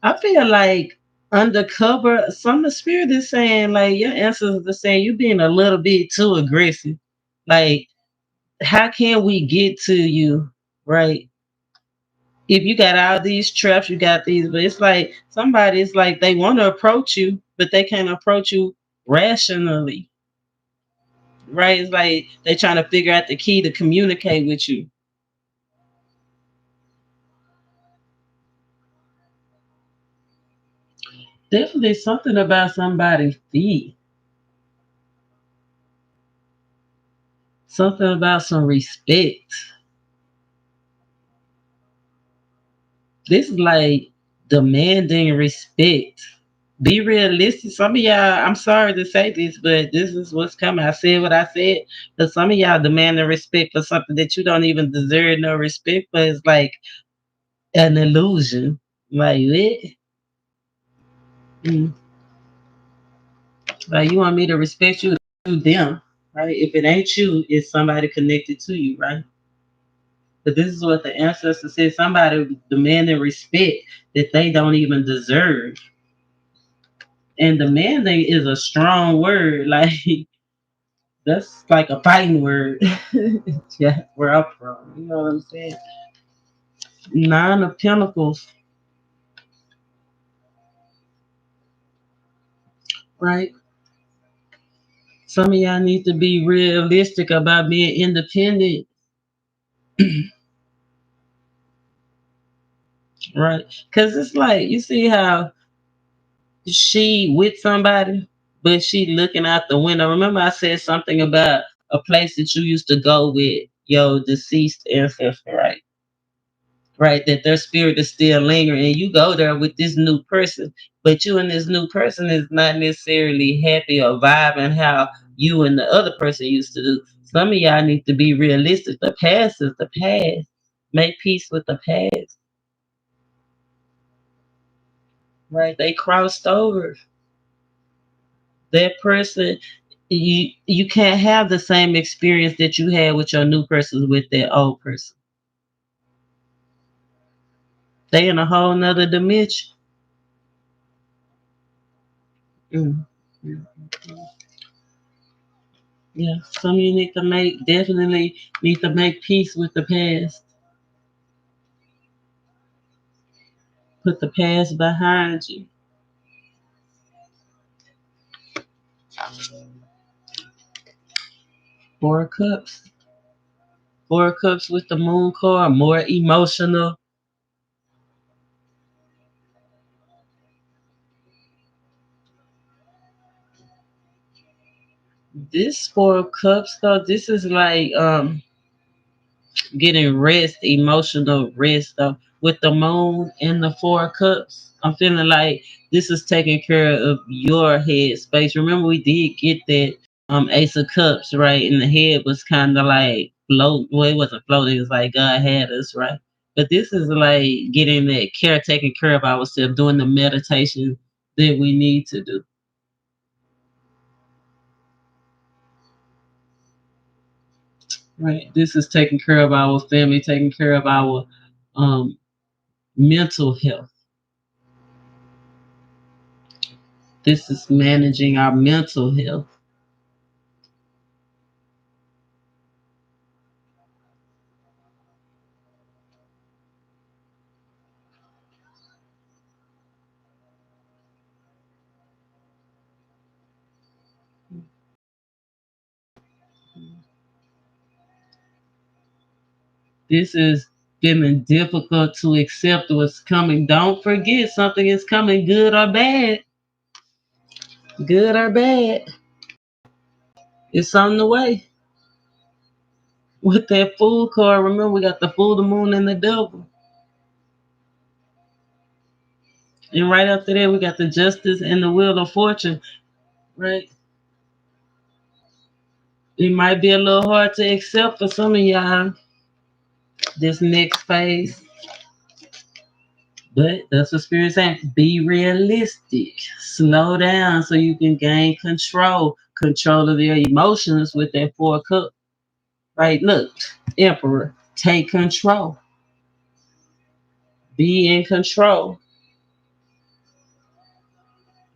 [SPEAKER 1] I feel like undercover, some of the spirit is saying like your ancestors are saying you being a little bit too aggressive. Like, how can we get to you, right? If you got all these traps, you got these, but it's like somebody's like they want to approach you, but they can't approach you rationally, right? It's like they trying to figure out the key to communicate with you. Definitely something about somebody's feet, something about some respect. This is like demanding respect. Be realistic. Some of y'all, I'm sorry to say this, but this is what's coming. I said what I said. But some of y'all demanding respect for something that you don't even deserve no respect for. It's like an illusion. Like what? Mm. Like you want me to respect you to them, right? If it ain't you, it's somebody connected to you, right? But this is what the ancestor said: somebody demanding respect that they don't even deserve. And demanding is a strong word. Like that's like a fighting word. Yeah, where I'm from. You know what I'm saying? Nine of Pentacles, right? Some of y'all need to be realistic about being independent, right? Because it's like you see how she with somebody, but she looking out the window. Remember, I said something about a place that you used to go with your deceased ancestor, right? right? That their spirit is still lingering, and you go there with this new person, but you and this new person is not necessarily happy or vibing how you and the other person used to do. Some of y'all need to be realistic. The past is the past. Make peace with the past, right? They crossed over. That person, you can't have the same experience that you had with your new person with that old person. They in a whole nother dimension. Mm. Yeah, some of you need to definitely need to make peace with the past. Put the past behind you. 4 cups. 4 cups with the moon card, more emotional. This 4 cups though, this is like getting rest, emotional rest though. With the moon and the 4 cups, I'm feeling like this is taking care of your head space. Remember, we did get that Ace of Cups, right? And the head was kind of like float. Well, it wasn't floating. It was like God had us, right? But this is like getting that care, taking care of ourselves, doing the meditation that we need to do. Right. This is taking care of our family, taking care of our um, mental health. This is managing our mental health. This is feeling difficult to accept what's coming. Don't forget something is coming, good or bad. Good or bad. It's on the way. With that fool card, remember we got the fool, the moon, and the devil. And right after that, we got the justice and the wheel of fortune. Right? It might be a little hard to accept for some of y'all this next phase. But that's what Spirit's saying. Be realistic. Slow down so you can gain control of your emotions with that 4 cup. Right? Look, Emperor, take control. Be in control.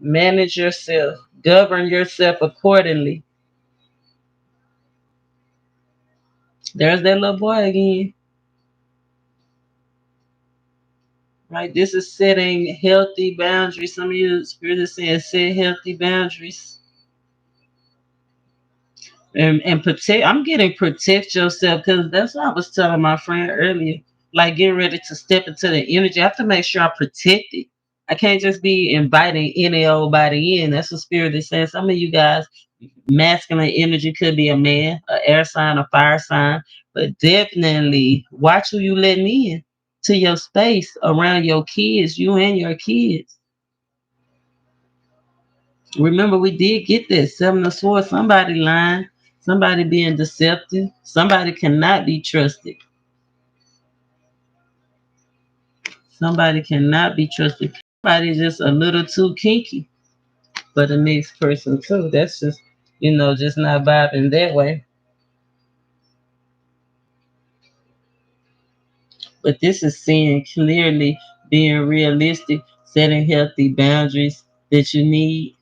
[SPEAKER 1] Manage yourself. Govern yourself accordingly. There's that little boy again. Right? This is setting healthy boundaries. Some of you Spirit is saying set healthy boundaries. And protect. I'm getting protect yourself because that's what I was telling my friend earlier. Like getting ready to step into the energy. I have to make sure I protect it. I can't just be inviting any old body in. That's what Spirit is saying. Some of you guys, masculine energy could be a man, an air sign, a fire sign, but definitely watch who you letting in to your space around your kids, you and your kids. Remember, we did get that 7 of Swords. Somebody lying, somebody being deceptive, somebody cannot be trusted. Somebody cannot be trusted. Somebody's just a little too kinky for the next person too. That's just, just not vibing that way. But this is seeing clearly, being realistic, setting healthy boundaries that you need.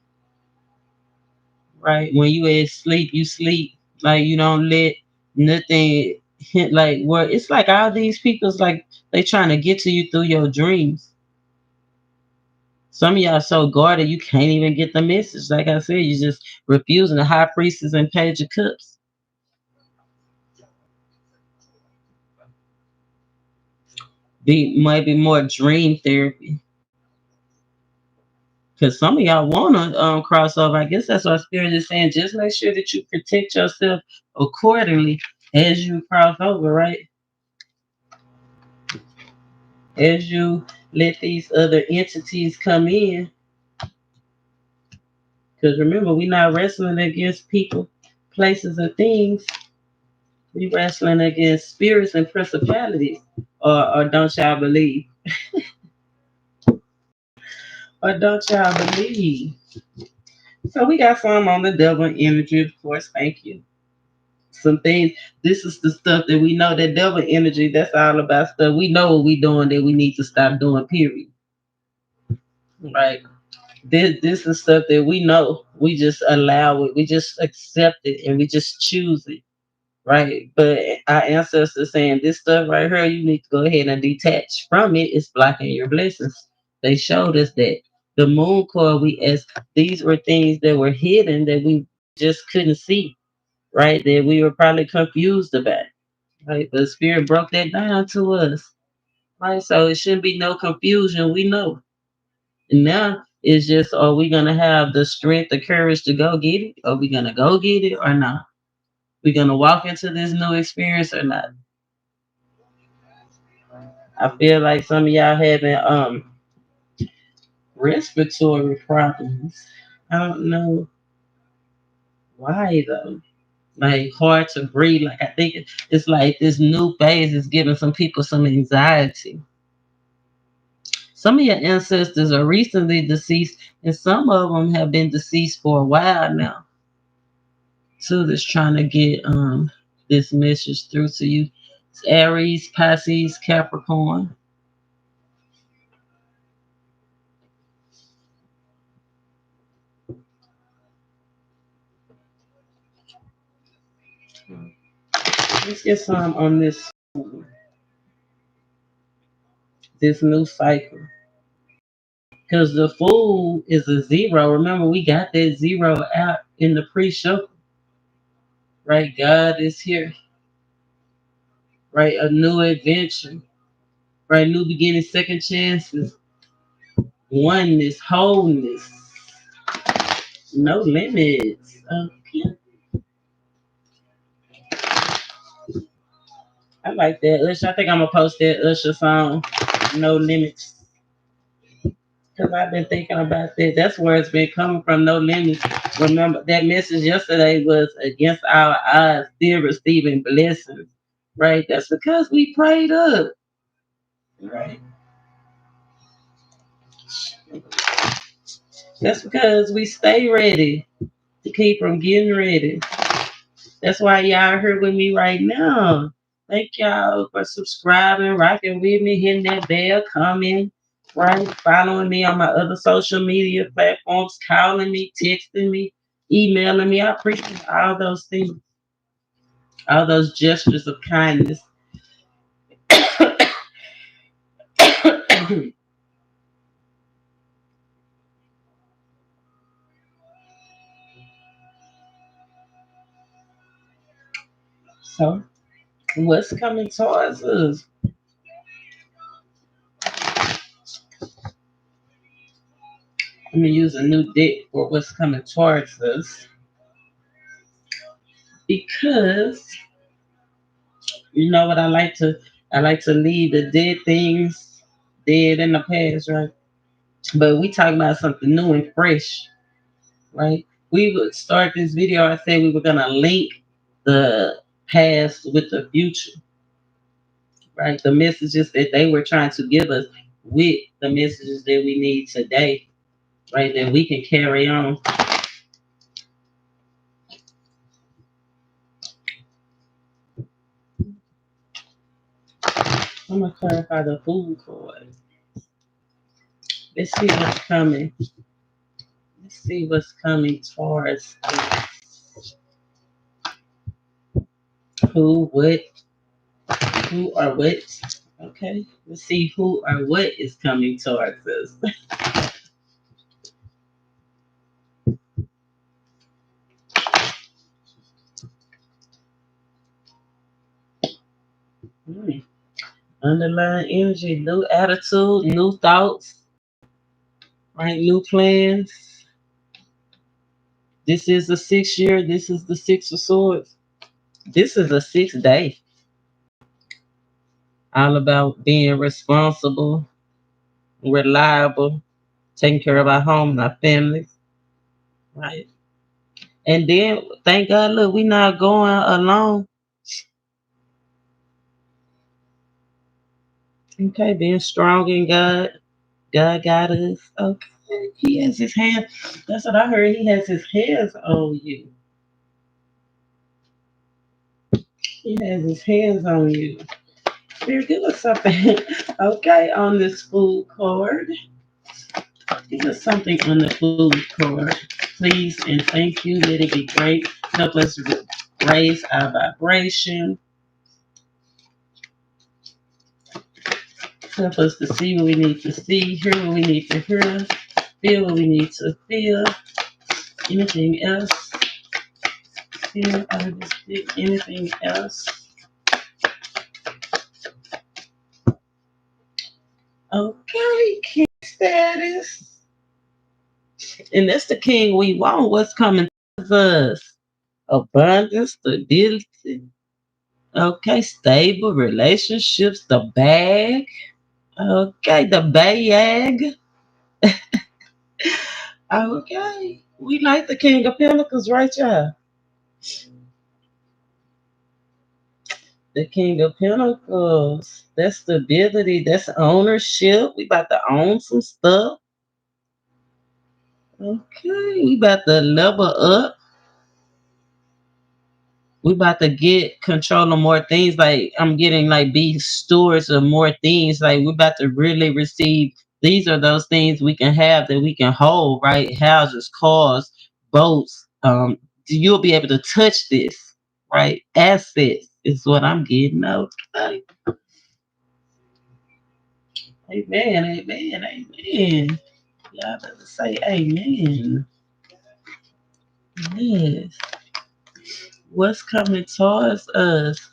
[SPEAKER 1] Right when you at sleep, you sleep. Like you don't let nothing hint. Like where it's like all these people's like they trying to get to you through your dreams. Some of y'all so guarded you can't even get the message. Like I said, you just refusing the High Priestess and Page of Cups. Be might be more dream therapy. Because some of y'all wanna cross over. I guess that's what Spirit is saying. Just make sure that you protect yourself accordingly as you cross over, right? As you let these other entities come in, because remember, we're not wrestling against people, places, and things. We wrestling against spirits and principalities. Or don't y'all believe? Or don't y'all believe? So we got some on the devil energy, of course. Thank you. Some things. This is the stuff that we know that devil energy. That's all about stuff we know what we doing that we need to stop doing. Period. Right. This is stuff that we know. We just allow it. We just accept it, and we just choose it. Right. But our ancestors saying this stuff right here, you need to go ahead and detach from it. It's blocking your blessings. They showed us that the moon core. We as these were things that were hidden that we just couldn't see. Right. That we were probably confused about. Right. But spirit broke that down to us. Right. So it shouldn't be no confusion. We know. And now it's just, are we gonna have the strength, the courage to go get it? Are we gonna go get it or not? We gonna walk into this new experience or not? I feel like some of y'all having respiratory problems. I don't know why though. Like hard to breathe. Like I think it's like this new phase is giving some people some anxiety. Some of your ancestors are recently deceased, and some of them have been deceased for a while now. Too, that's trying to get this message through to you. It's Aries, Pisces, Capricorn. Let's get some on this new cycle. Because the fool is a zero. Remember, we got that zero out in the pre-show. Right? God is here. Right? A new adventure. Right? New beginning, second chances. Oneness, wholeness. No limits. Okay. I like that. Usher, I think I'm going to post that Usher song. No limits. Because I've been thinking about that. That's where it's been coming from. No limits. Remember that message yesterday was against our odds, still receiving blessings. Right? That's because we prayed up. Right. That's because we stay ready to keep from getting ready. That's why y'all here with me right now. Thank y'all for subscribing, rocking with me, hitting that bell, coming, right? Following me on my other social media platforms, calling me, texting me, emailing me. I appreciate all those things, all those gestures of kindness. So, what's coming towards us? Let me use a new deck for what's coming towards us because you know what I like to leave the dead things dead in the past, right? But we talking about something new and fresh, right? We would start this video. I said we were gonna link the past with the future, right? The messages that they were trying to give us with the messages that we need today, right? That we can carry on. I'm gonna clarify the food card. Let's see what's coming. Let's see what's coming towards who, what, who or what. Okay, let's see who or what is coming towards us. Hmm. Underlying energy, new attitude, new thoughts, right? New plans. This is the 6th year. This is the 6 of swords. This is a 6th day. All about being responsible, reliable, taking care of our home and our families, right? And then thank God, look, we not going alone. Okay, being strong in God. God got us. Okay. He has his hand. That's what I heard. He has his hands on you. He has his hands on you. Spirit, give us something. Okay, on this food card. Give us something on the food card. Please and thank you. Let it be great. Help us raise our vibration. Help us to see what we need to see, hear what we need to hear, feel what we need to feel. Anything else? Feel understood. Anything else? Okay, king status. And that's the king we want. What's coming to us? Abundance, stability. Okay, stable relationships, the bag. Okay, the bag. Okay. We like the King of Pentacles, right, y'all? The King of Pentacles. That's stability. That's ownership. We about to own some stuff. Okay. We about to level up. We about to get control of more things. Like I'm getting like be stewards of more things. Like we about to really receive. These are those things we can have that we can hold, right? Houses, cars, boats. You'll be able to touch this, right? Assets is what I'm getting. Okay. Amen, amen, amen. Y'all better say amen. Yes. What's coming towards us?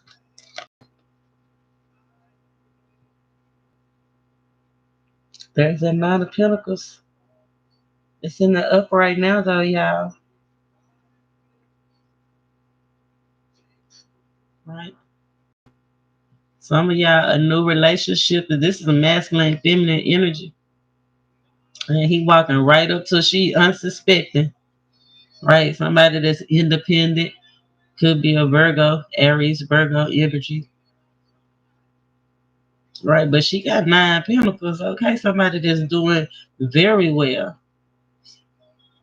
[SPEAKER 1] There's a nine of pentacles. It's in the up right now, though, y'all. Right? Some of y'all a new relationship. This is a masculine, feminine energy, and he walking right up to she unsuspecting. Right? Somebody that's independent could be a Virgo, Aries, Virgo energy. Right? But she got nine pentacles. Okay, somebody that's doing very well.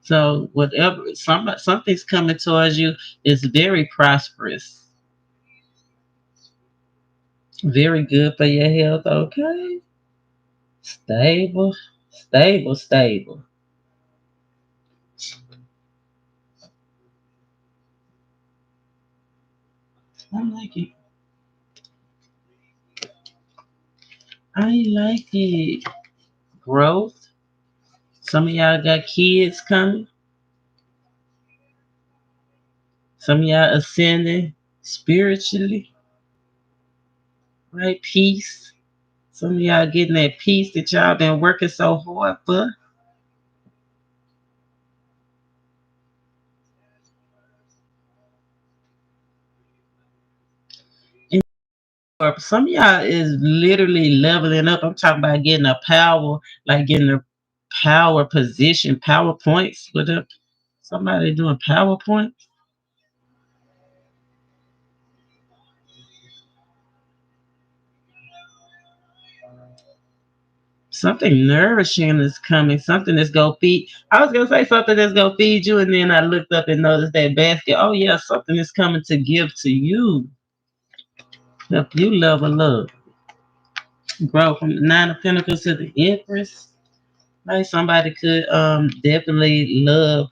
[SPEAKER 1] So whatever something's coming towards you is very prosperous. Very good for your health. Okay. Stable, stable, stable. I like it. I like it. Growth. Some of y'all got kids coming. Some of y'all ascending spiritually. Right? Peace. Some of y'all getting that peace that y'all been working so hard for. And some of y'all is literally leveling up. I'm talking about getting a power, like getting a power position, PowerPoints with a somebody doing PowerPoint. Something nourishing is coming. Something that's gonna feed. I was gonna say something that's gonna feed you, and then I looked up and noticed that basket. Oh yeah, something is coming to give to you. Help you level up, grow from the nine of pentacles to the empress. Like somebody could definitely love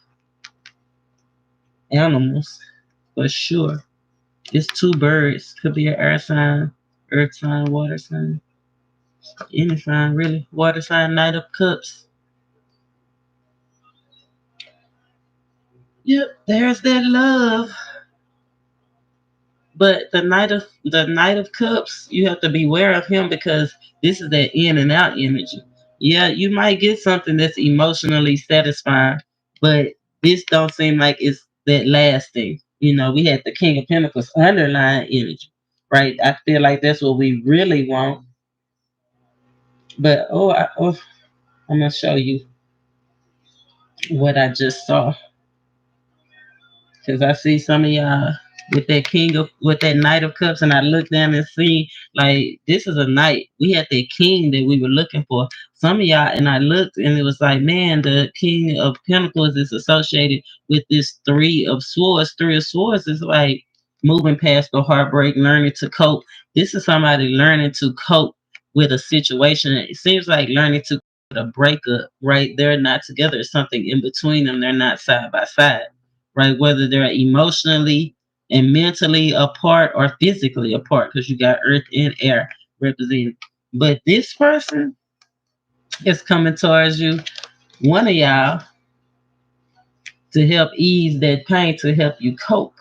[SPEAKER 1] animals for sure. It's two birds. Could be an earth sign, water sign, any sign really. Water sign, knight of cups. Yep, there's that love. But the Knight of Cups, you have to beware of him because this is that in and out energy. Yeah, you might get something that's emotionally satisfying, but this don't seem like it's that lasting. We had the King of Pentacles underlying energy. right? I feel like that's what we really want. But I'm gonna show you what I just saw. Cause I see some of y'all with that Knight of Cups, and I look down and see like this is a knight. We had that king that we were looking for. Some of y'all, and I looked, and it was like, man, the King of Pentacles is associated with this Three of Swords. Three of Swords is like moving past the heartbreak, learning to cope. This is somebody learning to cope with a situation. It seems like learning to a breakup, right? They're not together. It's something in between them. They're not side by side, right? Whether they're emotionally and mentally apart or physically apart, because you got earth and air represented. But this person is coming towards you, one of y'all, to help ease that pain, to help you cope,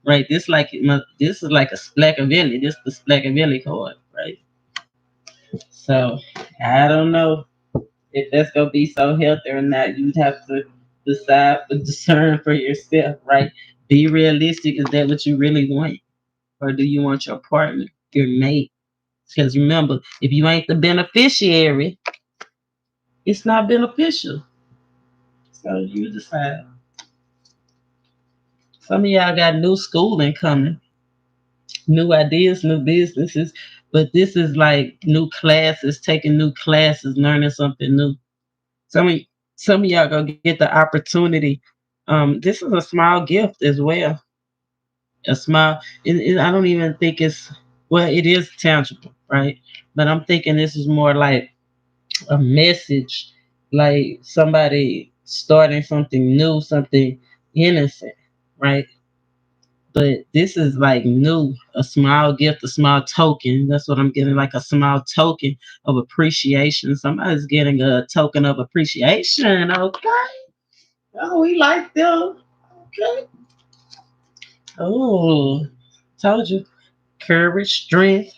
[SPEAKER 1] right? This is like a Splackavelli. This is the Splackavelli card, right? So I don't know if that's gonna be so healthy or not. You'd have to discern for yourself, right? Be realistic. Is that what you really want? Or do you want your partner, your mate? Because remember, if you ain't the beneficiary, it's not beneficial. So you decide. Some of y'all got new schooling coming, new ideas, new businesses, but this is like new classes, taking new classes, learning something new. Some of some of y'all gonna get the opportunity. This is a small gift as well. A smile. I don't even think it's, well, it is tangible, right? But I'm thinking this is more like a message, like somebody starting something new, something innocent, right? But this is like new, a small gift, a small token. That's what I'm getting, like a small token of appreciation. Somebody's getting a token of appreciation. Okay. Oh, we like them. Okay. Oh, told you. Courage, strength.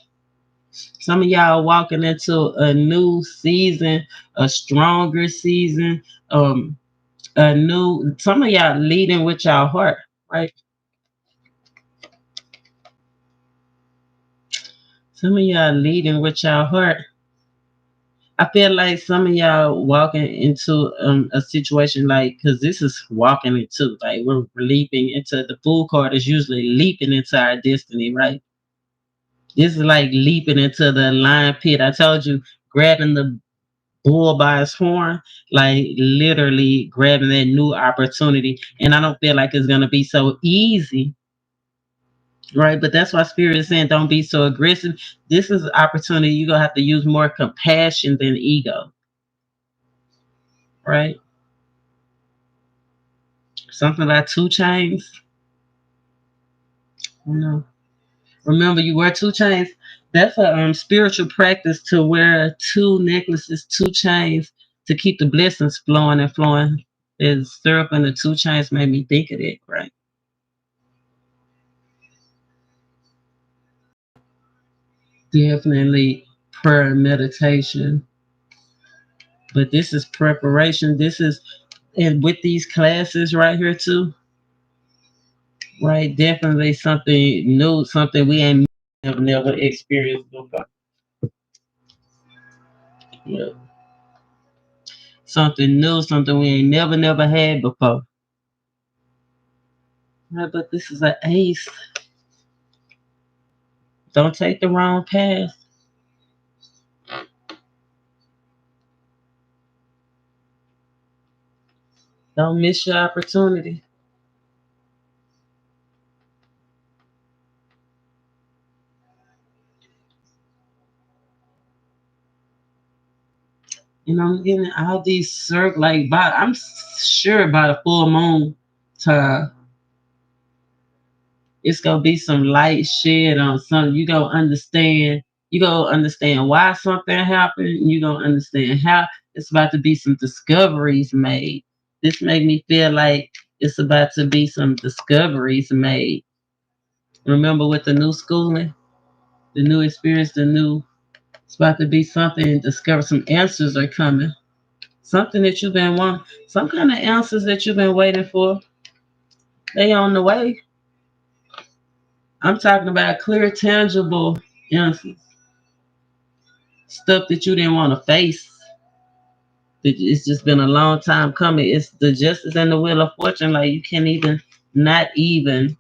[SPEAKER 1] Some of y'all walking into a new season, a stronger season, a new. Some of y'all leading with your heart, right? Some of y'all leading with your heart. I feel like some of y'all walking into a situation like, because this is walking into, like, we're leaping into, the fool card is usually leaping into our destiny, right? This is like leaping into the lion pit. I told you, grabbing the bull by his horn, like literally grabbing that new opportunity. And I don't feel like it's gonna be so easy, right? But that's why Spirit is saying don't be so aggressive. This is an opportunity you're gonna have to use more compassion than ego, right? Something like 2 chains. You know. Remember, you wear 2 chains. That's a spiritual practice to wear 2 necklaces, 2 chains to keep the blessings flowing and flowing. Is syrup and the 2 chains made me think of it, right? Definitely prayer and meditation. But this is preparation. This is, and with these classes right here too, right? Definitely something new, something we ain't never experienced before. Yeah. Something new, something we ain't never had before. Right, but this is an ace. Don't take the wrong path. Don't miss your opportunity. You know, I'm getting all these circle, like by, I'm sure by the full moon time, it's gonna be some light shed on something. You gonna understand why something happened. You gonna understand how it's about to be some discoveries made. This made me feel like it's about to be some discoveries made. Remember with the new schooling, the new experience, the new, it's about to be something, discover some answers are coming. Something that you've been wanting, some kind of answers that you've been waiting for. They on the way. I'm talking about clear, tangible answers, stuff that you didn't want to face. It's just been a long time coming. It's the justice and the wheel of fortune. Like you not even,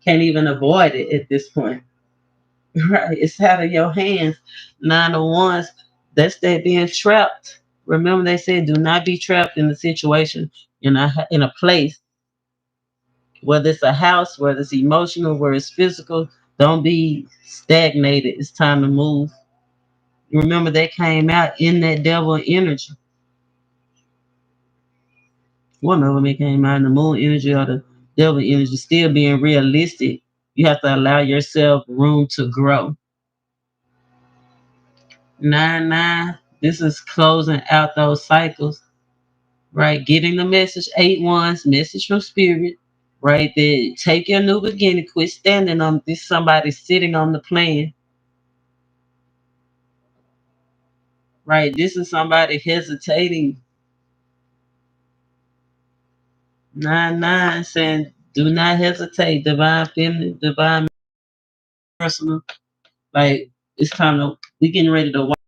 [SPEAKER 1] can't even avoid it at this point. Right? It's out of your hands. Nine of Wands. That's that being trapped. Remember, they said, do not be trapped in a situation, in a place, whether it's a house, whether it's emotional, whether it's physical. Don't be stagnated. It's time to move. Remember, that came out in that devil energy. One of them, it came out in the moon energy or the devil energy. Still being realistic, you have to allow yourself room to grow. 9-9. This is closing out those cycles, right? Getting the message. 8-1's message from spirit, right? That take your new beginning. Quit standing on this. Somebody sitting on the plan, right? This is somebody hesitating. 9-9 saying, do not hesitate. Divine feminine, divine personal. Like it's time to, we getting ready to watch,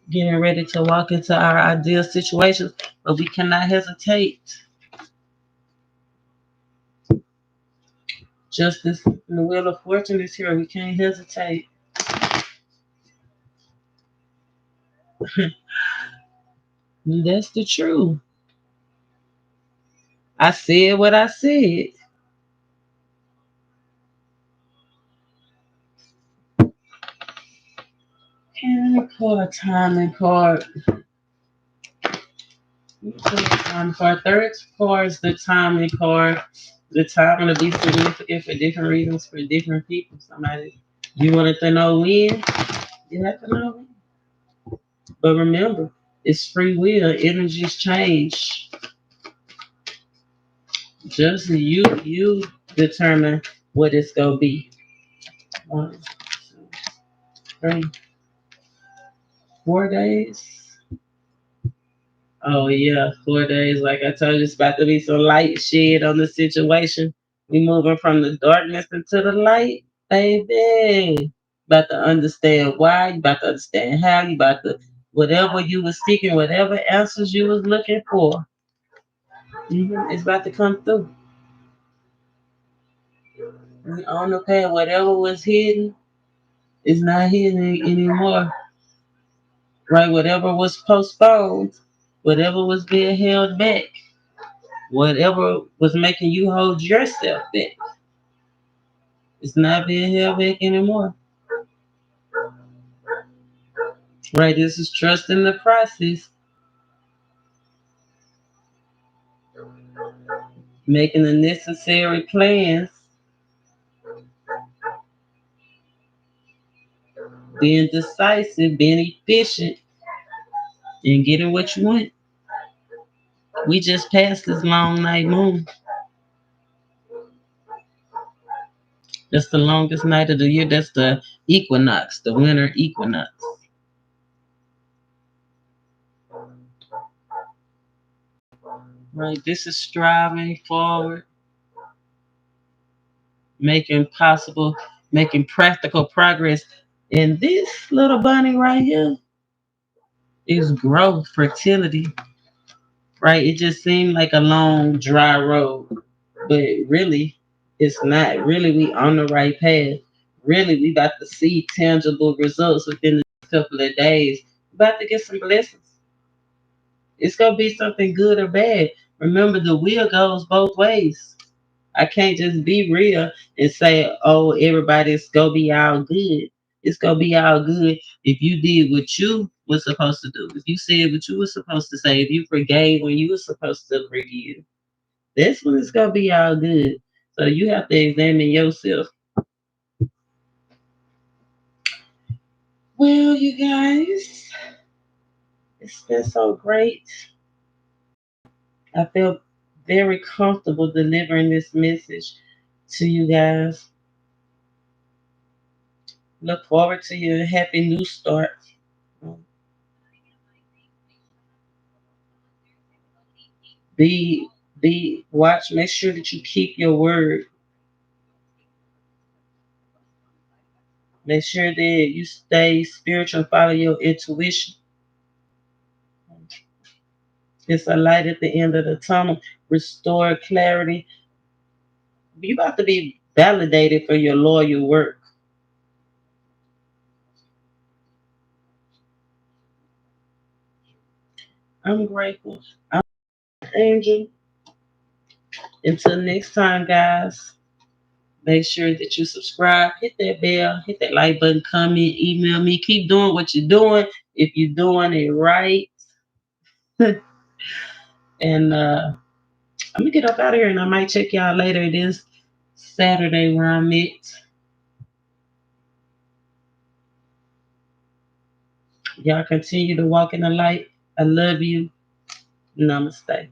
[SPEAKER 1] getting ready to walk into our ideal situations, but we cannot hesitate. Justice and the wheel of fortune is here. We can't hesitate. That's the truth. I said what I said. Can I pull a timing card? Timing card. Third card is the timing card. The time will be significant for different reasons for different people. Somebody, you wanted to know when, you have to know when. But remember, it's free will. Energies change. Just you determine what it's gonna be. 1, 2, 3, 4 days. Oh yeah, 4 days. Like I told you, it's about to be some light shed on the situation. We moving from the darkness into the light, baby. About to understand why. You about to understand how. You about to, whatever you was seeking, whatever answers you was looking for, it's about to come through. On the path, whatever was hidden is not hidden anymore. Right? Whatever was postponed, whatever was being held back, whatever was making you hold yourself back, it's not being held back anymore. Right? This is trusting the process, making the necessary plans, being decisive, being efficient, and getting what you want. We just passed this long night moon. That's the longest night of the year. That's the equinox, the winter equinox. Right? This is striving forward, making possible, making practical progress. And this little bunny right here is growth, fertility, right? It just seemed like a long, dry road, but really, it's not. Really, we on the right path. Really, we about to see tangible results within the couple of days. About to get some blessings. It's gonna be something good or bad. Remember, the wheel goes both ways. I can't just be real and say, oh, everybody's gonna be all good. It's gonna be all good if you did what you was supposed to do. If you said what you were supposed to say, if you forgave when you were supposed to forgive. That's when it's gonna be all good. So you have to examine yourself. Well, you guys, it's been so great. I feel very comfortable delivering this message to you guys. Look forward to your happy new start. Be watch. Make sure that you keep your word. Make sure that you stay spiritual and follow your intuition. It's a light at the end of the tunnel. Restore clarity. You about to be validated for your loyal work. I'm grateful. I'm Angel. Until next time, guys. Make sure that you subscribe, hit that bell, hit that like button, comment, email me. Keep doing what you're doing if you're doing it right. And I'm gonna get up out of here and I might check y'all later. It is Saturday where I'm at. Y'all continue to walk in the light. I love you. Namaste.